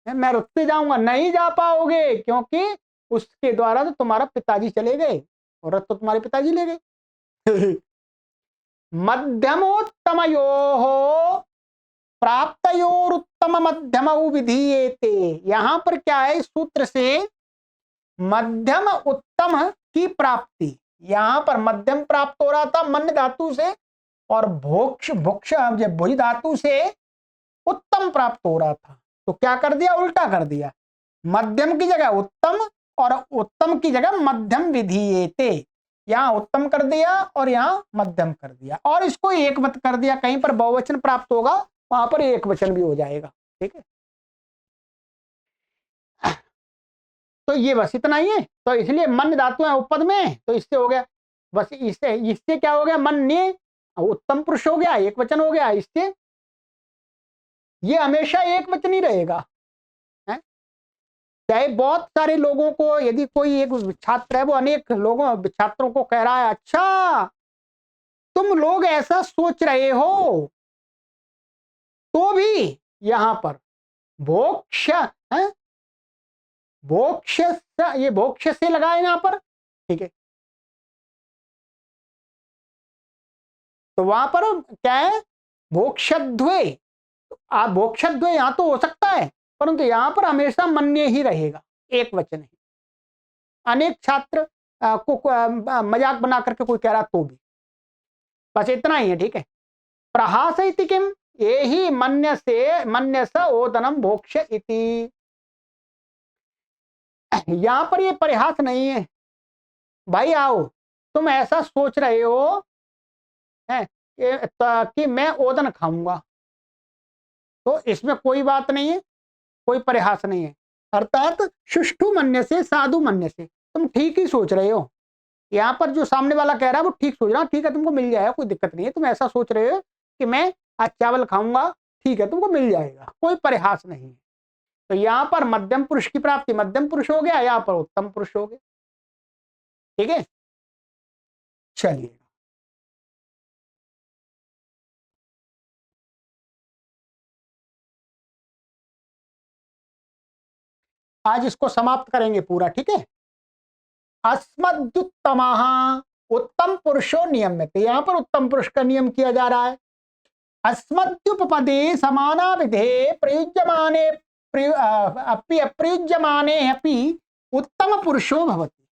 मैं रथ से जाऊंगा, नहीं जा पाओगे क्योंकि उसके द्वारा तो तुम्हारा पिताजी चले गए और रथ तो तुम्हारे पिताजी ले गए। मध्यमोत्तमयोः प्राप्तयोर उत्तम मध्यम विधीयेते। यहां पर क्या है, सूत्र से मध्यम उत्तम की प्राप्ति, यहां पर मध्यम प्राप्त हो रहा था मन धातु से, और भोक्ष भोक्ष भुज धातु से उत्तम प्राप्त हो रहा था। तो क्या कर दिया, उल्टा कर दिया, मध्यम की जगह उत्तम और उत्तम की जगह मध्यम विधीयेते। यहां उत्तम कर दिया और यहां मध्यम कर दिया, और इसको एक मत कर दिया। कहीं पर बहुवचन प्राप्त होगा वहां पर एक वचन भी हो जाएगा। ठीक है, तो ये बस इतना ही है। तो इसलिए मन धातु है उपपद में, तो इससे हो गया, बस इससे इससे क्या हो गया, मन्य उत्तम पुरुष हो गया, एक वचन हो गया। इससे ये हमेशा एक वचन ही रहेगा। है, चाहे बहुत सारे लोगों को, यदि कोई एक छात्र है वो अनेक लोगों छात्रों को कह रहा है, अच्छा तुम लोग ऐसा सोच रहे हो, तो भी यहां पर भोक्ष है, भोक्ष, ये भोक्ष से लगाए यहां पर। ठीक है, तो वहां पर क्या है, भोक्षध्वे। आप भोक्षध्वे यहां तो हो सकता है, परंतु यहां पर हमेशा मन्य ही रहेगा, एक वचन है। अनेक छात्र को मजाक बना करके कोई कह रहा तो भी, बस इतना ही है। ठीक है, प्रहास इति किम, ये ही मन्य स ओदनम भोक्ष इति। यहां पर ये परिहास नहीं है, भाई आओ तुम ऐसा सोच रहे हो है कि मैं ओदन खाऊंगा, तो इसमें कोई बात नहीं है, कोई परिहास नहीं है। अर्थात सुष्ठु मन्य से, साधु मन्य से, तुम ठीक ही सोच रहे हो। यहाँ पर जो सामने वाला कह रहा है वो ठीक सोच रहा है, ठीक है तुमको मिल जाएगा, कोई दिक्कत नहीं है। तुम ऐसा सोच रहे हो कि मैं आज चावल खाऊंगा, ठीक है तुमको मिल जाएगा, कोई परिहास नहीं है। तो यहाँ पर मध्यम पुरुष की प्राप्ति मध्यम पुरुष हो गया, यहाँ पर उत्तम पुरुष हो गया। ठीक है, चलिए आज इसको समाप्त करेंगे पूरा। ठीक है, अस्मद्युत्तम, उत्तम पुरुषो नियम्यते। यहाँ पर उत्तम पुरुष का नियम किया जा रहा है। अस्मद्युपपदे समाना विधे प्रयुज्यमाने अपि अप्रयुज्यमाने अपि उत्तम पुरुषो भवति।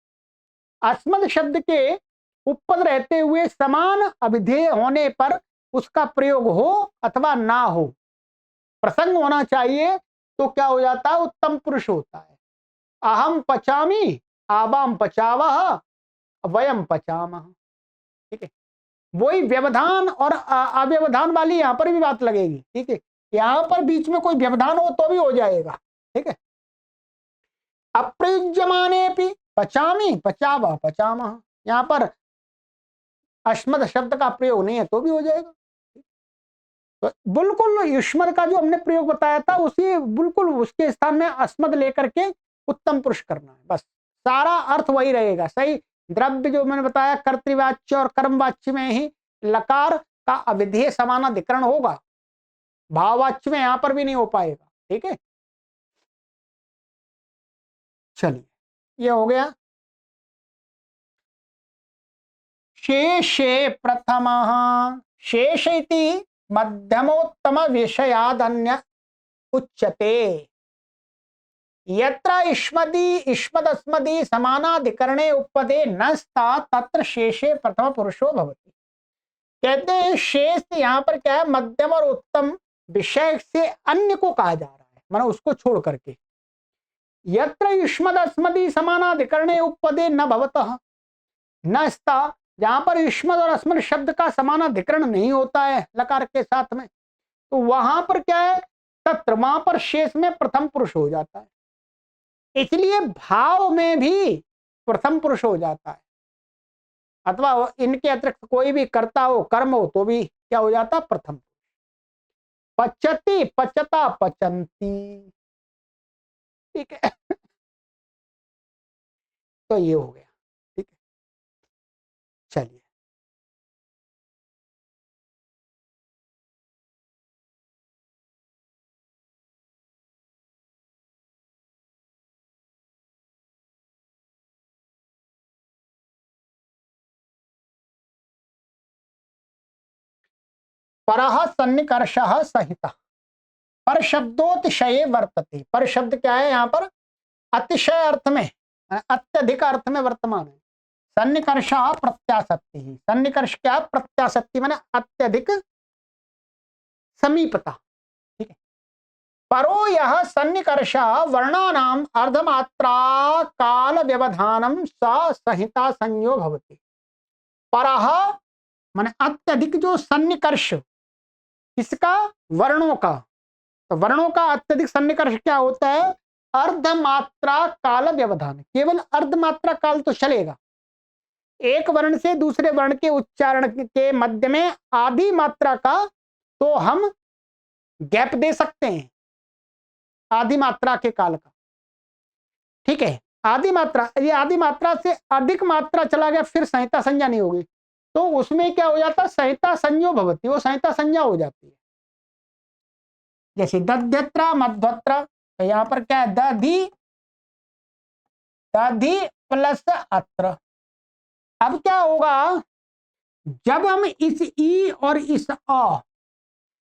अस्मद शब्द के उपपद रहते हुए समान अभिधेय होने पर उसका प्रयोग हो अथवा ना हो, प्रसंग होना चाहिए, तो क्या हो जाता है, उत्तम पुरुष होता है। अहम पचामी, आवाम पचावह, वयम पचामह। ठीक है, वही व्यवधान और अव्यवधान वाली यहां पर भी बात लगेगी। ठीक है, यहां पर बीच में कोई व्यवधान हो तो भी हो जाएगा। ठीक है, अप्रयुज्यमाने भी पचामी पचावा पचामह, यहां पर अश्मद शब्द का प्रयोग नहीं है तो भी हो जाएगा। तो बिल्कुल युष्मद का जो हमने प्रयोग बताया था उसी बिल्कुल उसके स्थान में अस्मद लेकर के उत्तम पुरुष करना है, बस सारा अर्थ वही रहेगा। सही, द्रव्य जो मैंने बताया कर्तृवाच्य और कर्मवाच्य में ही लकार का अविधेय समानाधिकरण होगा, भाववाच्य में यहां पर भी नहीं हो पाएगा। ठीक है, चलिए ये हो गया। शेषे प्रथम, शेष इति मध्यमोत्तम विषयादन्य उच्यते। यत्र इष्मदि इष्मदस्मदि समानाधिकरणे उपपदे न स्था तत्र शेषे प्रथम पुरुषो भवति। कहते हैं शेष यहाँ पर क्या है, मध्यम और उत्तम विषय से अन्य को कहा जा रहा है, मानो उसको छोड़ करके। यत्र युष्मदस्मदि समानाधिकरणे उपपदे न भवतः न स्था, जहां पर युष्मद और अस्मद शब्द का समानाधिकरण नहीं होता है लकार के साथ में, तो वहां पर क्या है, तत्र वहां पर शेष में प्रथम पुरुष हो जाता है। इसलिए भाव में भी प्रथम पुरुष हो जाता है, अथवा इनके अतिरिक्त कोई भी कर्ता हो, कर्म हो, तो भी क्या हो जाता है, प्रथम। पचती पचता पचंती। ठीक है, तो ये हो गया। ठीक है, चलिए परः सन्निकर्षः सहितः। पर शब्दोतिशये वर्तते। पर शब्द क्या है यहाँ पर? अतिशय अर्थ में, अत्यधिक अर्थ में वर्तमान है। सन्निकर्ष प्रत्याशक्ति ही, सन्निकर्ष क्या? प्रत्याशक्ति माने अत्यधिक समीपता। ठीक है। परो यह सन्निकर्ष वर्णानाम अर्धमात्रा काल व्यवधानम स संहिता संयो भवति। परः माने अत्यधिक जो सन्निकर्ष, किसका? वर्णों का। तो वर्णों का अत्यधिक सन्निकर्ष क्या होता है? अर्धमात्रा काल व्यवधान। केवल अर्धमात्रा काल तो चलेगा, एक वर्ण से दूसरे वर्ण के उच्चारण के मध्य में आधी मात्रा का तो हम गैप दे सकते हैं, आधी मात्रा के काल का। ठीक है, आधी मात्रा, ये आधी मात्रा से अधिक मात्रा चला गया फिर संहिता संज्ञा नहीं होगी, तो उसमें क्या हो जाता है? संहिता संज्ञो भवति, वो संहिता संज्ञा हो जाती है। जैसे दध्यत्र मध्वत्र, तो यहां पर क्या है? दधि, दधि प्लस अत्र। अब क्या होगा? जब हम इस ई और इस अ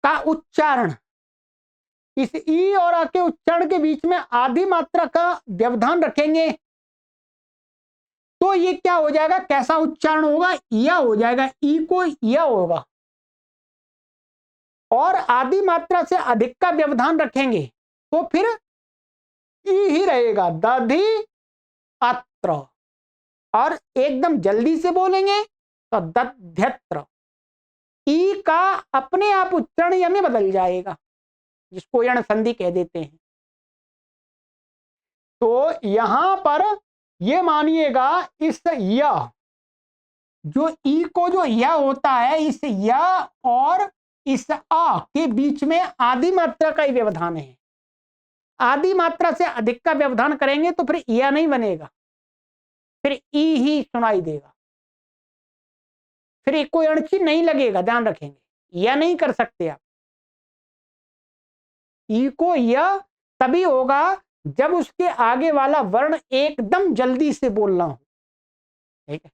का उच्चारण, इस ई और अ के उच्चारण के बीच में आधी मात्रा का व्यवधान रखेंगे तो ये क्या हो जाएगा? कैसा उच्चारण होगा? या हो जाएगा, ई को या होगा। और आधी मात्रा से अधिक का व्यवधान रखेंगे तो फिर ई ही रहेगा, दधि अत्र। और एकदम जल्दी से बोलेंगे तो दध्यत्र। ई का अपने आप उच्चारण या में बदल जाएगा, जिसको यण संधि कह देते हैं। तो यहां पर ये मानिएगा, इस या, जो ई को जो या होता है, इस या और इस आ के बीच में आधी मात्रा का ही व्यवधान है। आधी मात्रा से अधिक का व्यवधान करेंगे तो फिर या नहीं बनेगा, फिर ई ही सुनाई देगा, फिर कोई अणची नहीं लगेगा। ध्यान रखेंगे, या नहीं कर सकते आप। ई को या तभी होगा जब उसके आगे वाला वर्ण एकदम जल्दी से बोलना हो। ठीक है,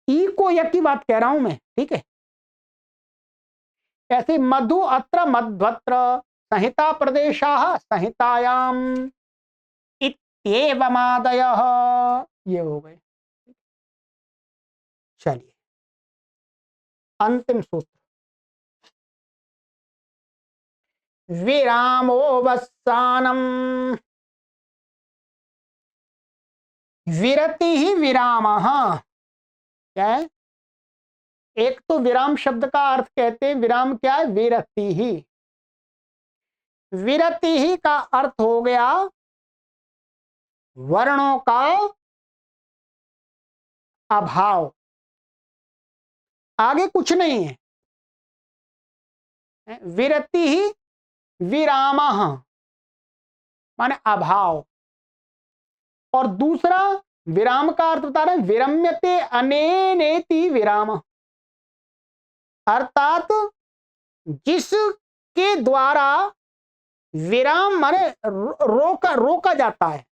ई को या की बात कह रहा हूं मैं। ठीक है, ऐसे मधु अत्र मध्वत्र संहिता प्रदेशाः संहितायाम इत्येवमादयः, ये हो गए। चलिए अंतिम सूत्र, विरामोवसानम विरति ही विरामः। क्या है? एक तो विराम शब्द का अर्थ कहते हैं, विराम क्या है? विरति ही। विरति ही का अर्थ हो गया वर्णों का अभाव, आगे कुछ नहीं है। विरति ही विरामः माने अभाव। और दूसरा विराम का अर्थ बता रहे हैं, विरम्यते अनेनेति विराम, अर्थात जिसके द्वारा विराम माने रोका जाता है,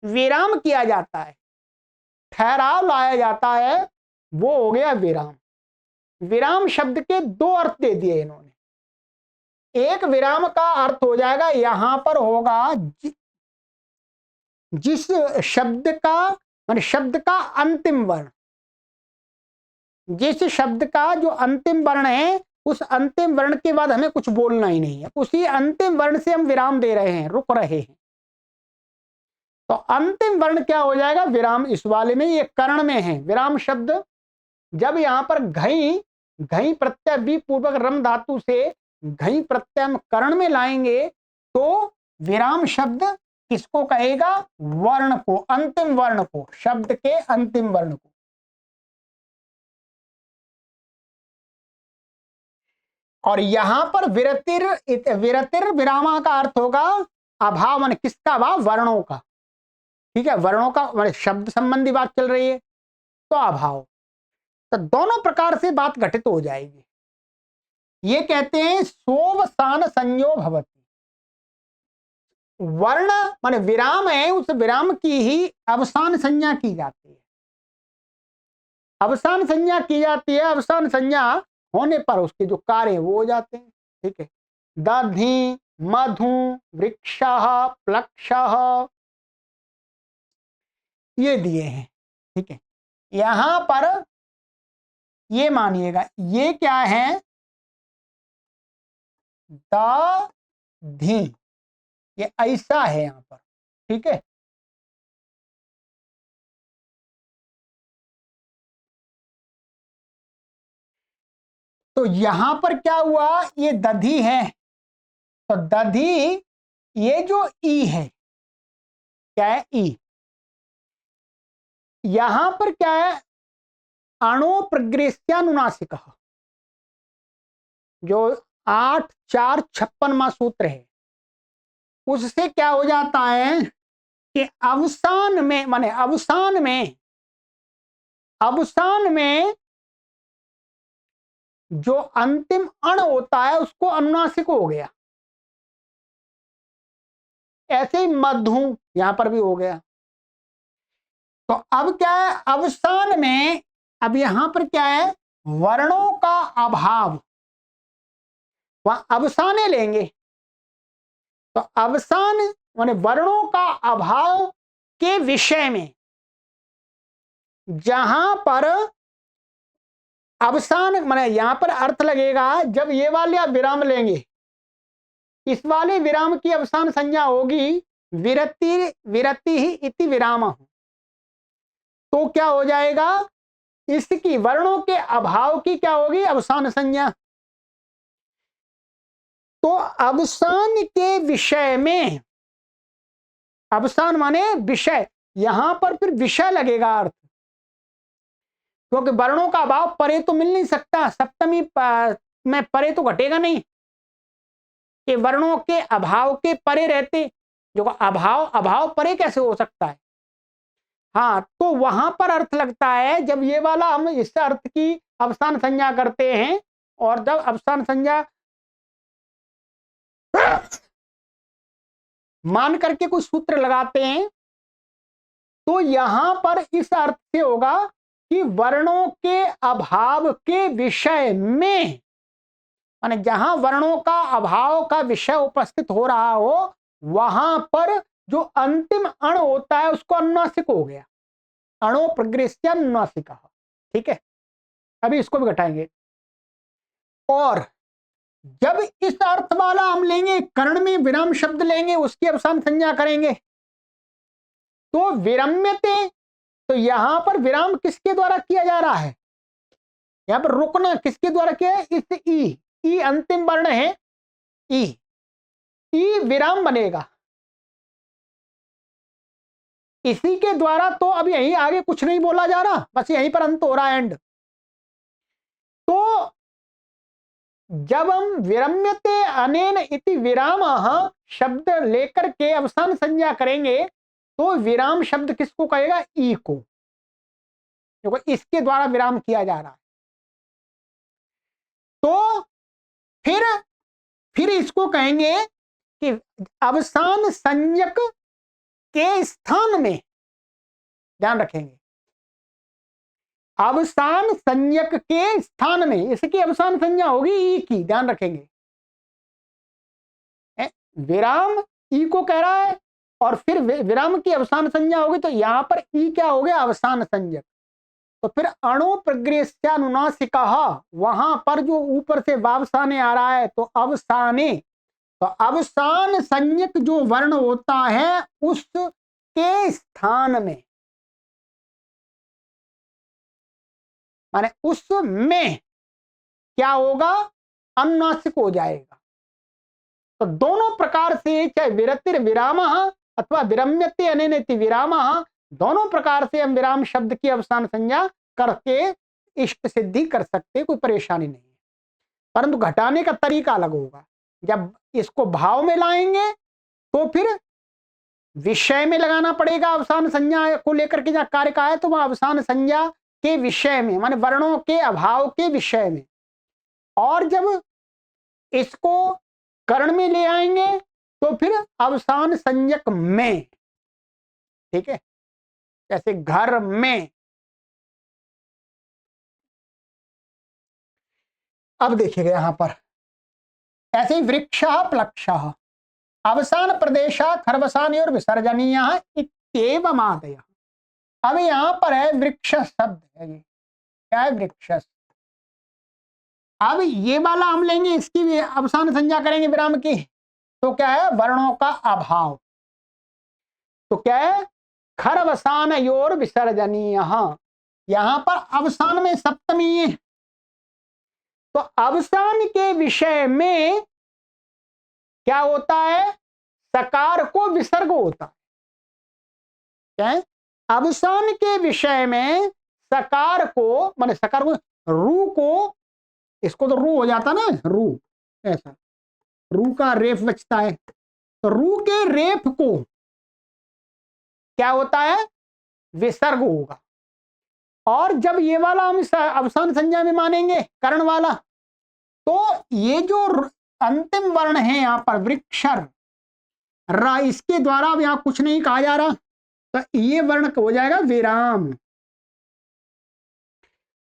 विराम किया जाता है, ठहराव लाया जाता है, वो हो गया विराम। विराम शब्द के दो अर्थ दे दिए इन्होंने। एक विराम का अर्थ हो जाएगा, यहां पर होगा जिस शब्द का माने शब्द का अंतिम वर्ण, जिस शब्द का जो अंतिम वर्ण है, उस अंतिम वर्ण के बाद हमें कुछ बोलना ही नहीं है, उसी अंतिम वर्ण से हम विराम दे रहे हैं, रुक रहे हैं। तो अंतिम वर्ण क्या हो जाएगा? विराम। इस वाले में ये कर्ण में है विराम शब्द। जब यहां पर घई, घई प्रत्यय भी पूर्वक रम धातु से घई प्रत्यय हम कर्ण में लाएंगे तो विराम शब्द किसको कहेगा? वर्ण को, अंतिम वर्ण को, शब्द के अंतिम वर्ण को। और यहां पर विरतिर विरामा का अर्थ होगा अभाव, मान किसका अभाव? वर्णों का। ठीक है, वर्णों का मान शब्द संबंधी बात चल रही है तो अभाव। तो दोनों प्रकार से बात घटित हो जाएगी। ये कहते हैं सोवसान संयो भवति। वर्ण माने विराम है, उस विराम की ही अवसान संज्ञा की जाती है। अवसान संज्ञा की जाती है, अवसान संज्ञा होने पर उसके जो कार्य वो हो जाते हैं। ठीक है, दधि, मधु, वृक्षः, प्लक्षः, ये दिए हैं। ठीक है, यहां पर ये मानिएगा, ये क्या है, दधि, ये ऐसा है यहां पर। ठीक है, तो यहां पर क्या हुआ, ये दधि है, तो दधि, ये जो ई है, क्या है, ई, यहां पर क्या है, अणो प्रग्रेस्यानुनासिक, जो 8-4-56वां सूत्र है, उससे क्या हो जाता है कि अवसान में, माने अवसान में जो अंतिम अण होता है उसको अनुनासिक हो गया। ऐसे ही मधु यहां पर भी हो गया। तो अब क्या है, अवसान में, अब यहां पर क्या है, वर्णों का अभाव, वहां अवसाने लेंगे, तो अवसान माने वर्णों का अभाव के विषय में, जहां पर अवसान माने यहां पर अर्थ लगेगा, जब ये वाले आप विराम लेंगे, इस वाले विराम की अवसान संज्ञा होगी विरति, विरति ही इति विराम, तो क्या हो जाएगा, इसकी वर्णों के अभाव की क्या होगी, अवसान संज्ञा। तो अवसान के विषय में, अवसान माने विषय, यहां पर फिर विषय लगेगा अर्थ, क्योंकि वर्णों का अभाव परे तो मिल नहीं सकता, सप्तमी में परे तो घटेगा नहीं, कि वर्णों के अभाव के परे रहते, जो अभाव परे कैसे हो सकता है। हाँ, तो वहां पर अर्थ लगता है, जब ये वाला हम इस अर्थ की अवसान संज्ञा करते हैं, और जब अवसान संज्ञा मान करके कुछ सूत्र लगाते हैं, तो यहां पर इस अर्थ से होगा कि वर्णों के अभाव के विषय में, माने जहां वर्णों का अभाव का विषय उपस्थित हो रहा हो, वहां पर जो अंतिम अण होता है उसको अनुनासिक हो गया, अणो प्रग्रेस्यानुनासिक। ठीक है, अभी इसको भी घटाएंगे। और जब इस अर्थ वाला हम लेंगे, कर्ण में विराम शब्द लेंगे, उसकी अवसान संज्ञा करेंगे, तो विरम्यते, तो यहां पर विराम किसके द्वारा किया जा रहा है, यहां पर रुकना किसके द्वारा किया है, इस ई अंतिम वर्ण है, ई ई विराम बनेगा, इसी के द्वारा, तो अब यहीं आगे कुछ नहीं बोला जा रहा, बस यहीं पर अंत हो रहा है, एंड। तो जब हम विरम्यते अनेन इति विराम शब्द लेकर के अवसान संज्ञा करेंगे, तो विराम शब्द किसको कहेगा, ई को, क्योंकि इसके द्वारा विराम किया जा रहा है। तो फिर इसको कहेंगे कि अवसान संज्ञक के स्थान में, ध्यान रखेंगे, अवसान संज्ञक के स्थान में इसकी अवसान संज्ञा होगी ई की, ध्यान रखेंगे, विराम ई को कह रहा है, और फिर विराम की अवसान संज्ञा होगी, तो यहां पर ई क्या हो गया, अवसान संज्ञक। तो फिर अणु प्रग्रेस्यानुनासिका, वहां पर जो ऊपर से वावसाने आ रहा है, तो अवसाने, तो अवसान संज्ञक जो वर्ण होता है उसके स्थान में, माने उसमें क्या होगा, अनुनासिक हो जाएगा। तो दोनों प्रकार से, चाहे विरतिर विराम अथवा विरम्यते अनेनेति विराम, दोनों प्रकार से हम विराम शब्द की अवसान संज्ञा करके इष्ट सिद्धि कर सकते, कोई परेशानी नहीं है, परंतु घटाने का तरीका अलग होगा। जब इसको भाव में लाएंगे तो फिर विषय में लगाना पड़ेगा, अवसान संज्ञा को लेकर के जहां कार्य का है, तो वह अवसान संज्ञा के विषय में, माने वर्णों के अभाव के विषय में। और जब इसको कर्ण में ले आएंगे तो फिर अवसान संज्ञक में। ठीक है, जैसे घर में। अब देखिएगा यहां पर ऐसे ही वृक्ष प्लक्ष अवसान प्रदेश खरवसानी और विसर्जनीय इत्येवमादयः। अब यहां पर है वृक्ष शब्द है, ये क्या है वृक्ष। अब ये वाला हम लेंगे, इसकी भी अवसान संज्ञा करेंगे विराम की, तो क्या है वर्णों का अभाव। तो क्या है खरवसान योर विसर्जनीय, यहां पर अवसान में सप्तमी है, तो अवसान के विषय में क्या होता है, सकार को विसर्ग होता है। क्या है अवसान के विषय में सकार को, माने सकार को, रू को, इसको तो रू हो जाता ना, रू ऐसा, रू का रेफ बचता है, तो रू के रेफ को क्या होता है विसर्ग होगा। और जब ये वाला हम इस अवसान संज्ञा में मानेंगे कर्ण वाला, तो ये जो अंतिम वर्ण है यहां पर वृक्षर रा, इसके द्वारा अब यहां कुछ नहीं कहा जा रहा, तो ये वर्ण हो जाएगा विराम।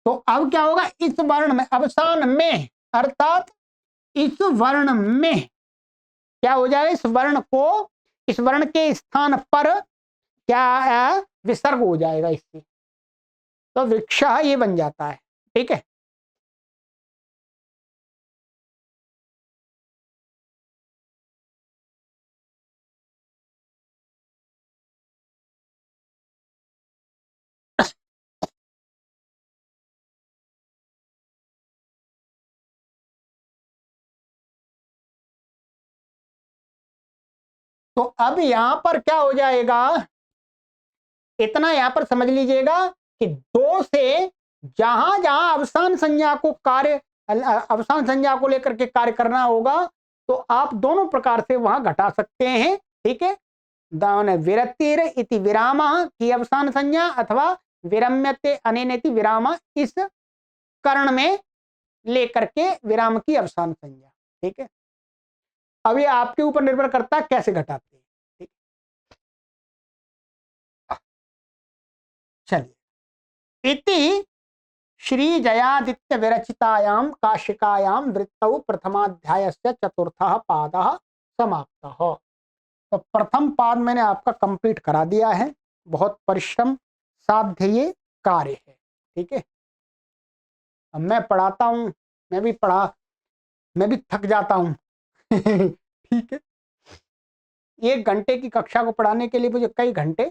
तो अब क्या होगा, इस वर्ण में अवसान में, अर्थात इस वर्ण में क्या हो जाएगा, इस वर्ण को, इस वर्ण के स्थान पर क्या है विसर्ग हो जाएगा इससे, तो वृक्ष ये बन जाता है। ठीक है, तो अब यहां पर क्या हो जाएगा, इतना यहां पर समझ लीजिएगा कि दो से जहां जहां अवसान संज्ञा को कार्य, अवसान संज्ञा को लेकर के कार्य करना होगा, तो आप दोनों प्रकार से वहां घटा सकते हैं। ठीक है, विरतिर इति विराम की अवसान संज्ञा, अथवा विरम्यते अनेनेति विराम, इस कर्ण में लेकर के विराम की अवसान संज्ञा। ठीक है, अब ये आपके ऊपर निर्भर करता है कैसे घटाते हैं। ठीक, चलिए, इति श्री जयादित्य विरचितायां काशिकायां वृत्तौ प्रथमाध्यायस्य चतुर्थः पादः समाप्तः। तो प्रथम पाद मैंने आपका कंप्लीट करा दिया है, बहुत परिश्रम साध्य ये कार्य है। ठीक है, अब मैं पढ़ाता हूं, मैं भी थक जाता हूं। ठीक है, 1 घंटे की कक्षा को पढ़ाने के लिए मुझे कई घंटे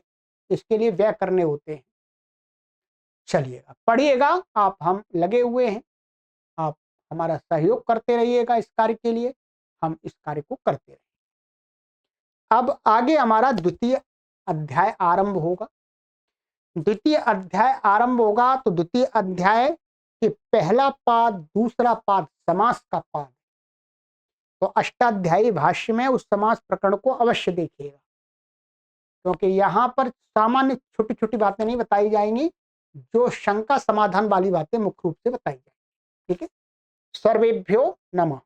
इसके लिए व्यय करने होते हैं। चलिएगा, पढ़िएगा आप, हम लगे हुए हैं, आप हमारा सहयोग करते रहिएगा इस कार्य के लिए, हम इस कार्य को करते रहेंगे। अब आगे हमारा द्वितीय अध्याय आरंभ होगा। द्वितीय अध्याय आरंभ होगा तो द्वितीय अध्याय के पहला पाद, दूसरा पाद समास का पाद, तो अष्टाध्यायी भाष्य में उस समास प्रकरण को अवश्य देखिएगा, क्योंकि यहां पर सामान्य छोटी छोटी बातें नहीं बताई जाएंगी, जो शंका समाधान वाली बातें मुख्य रूप से बताई जाएंगी। ठीक है, सर्वेभ्यो नमः।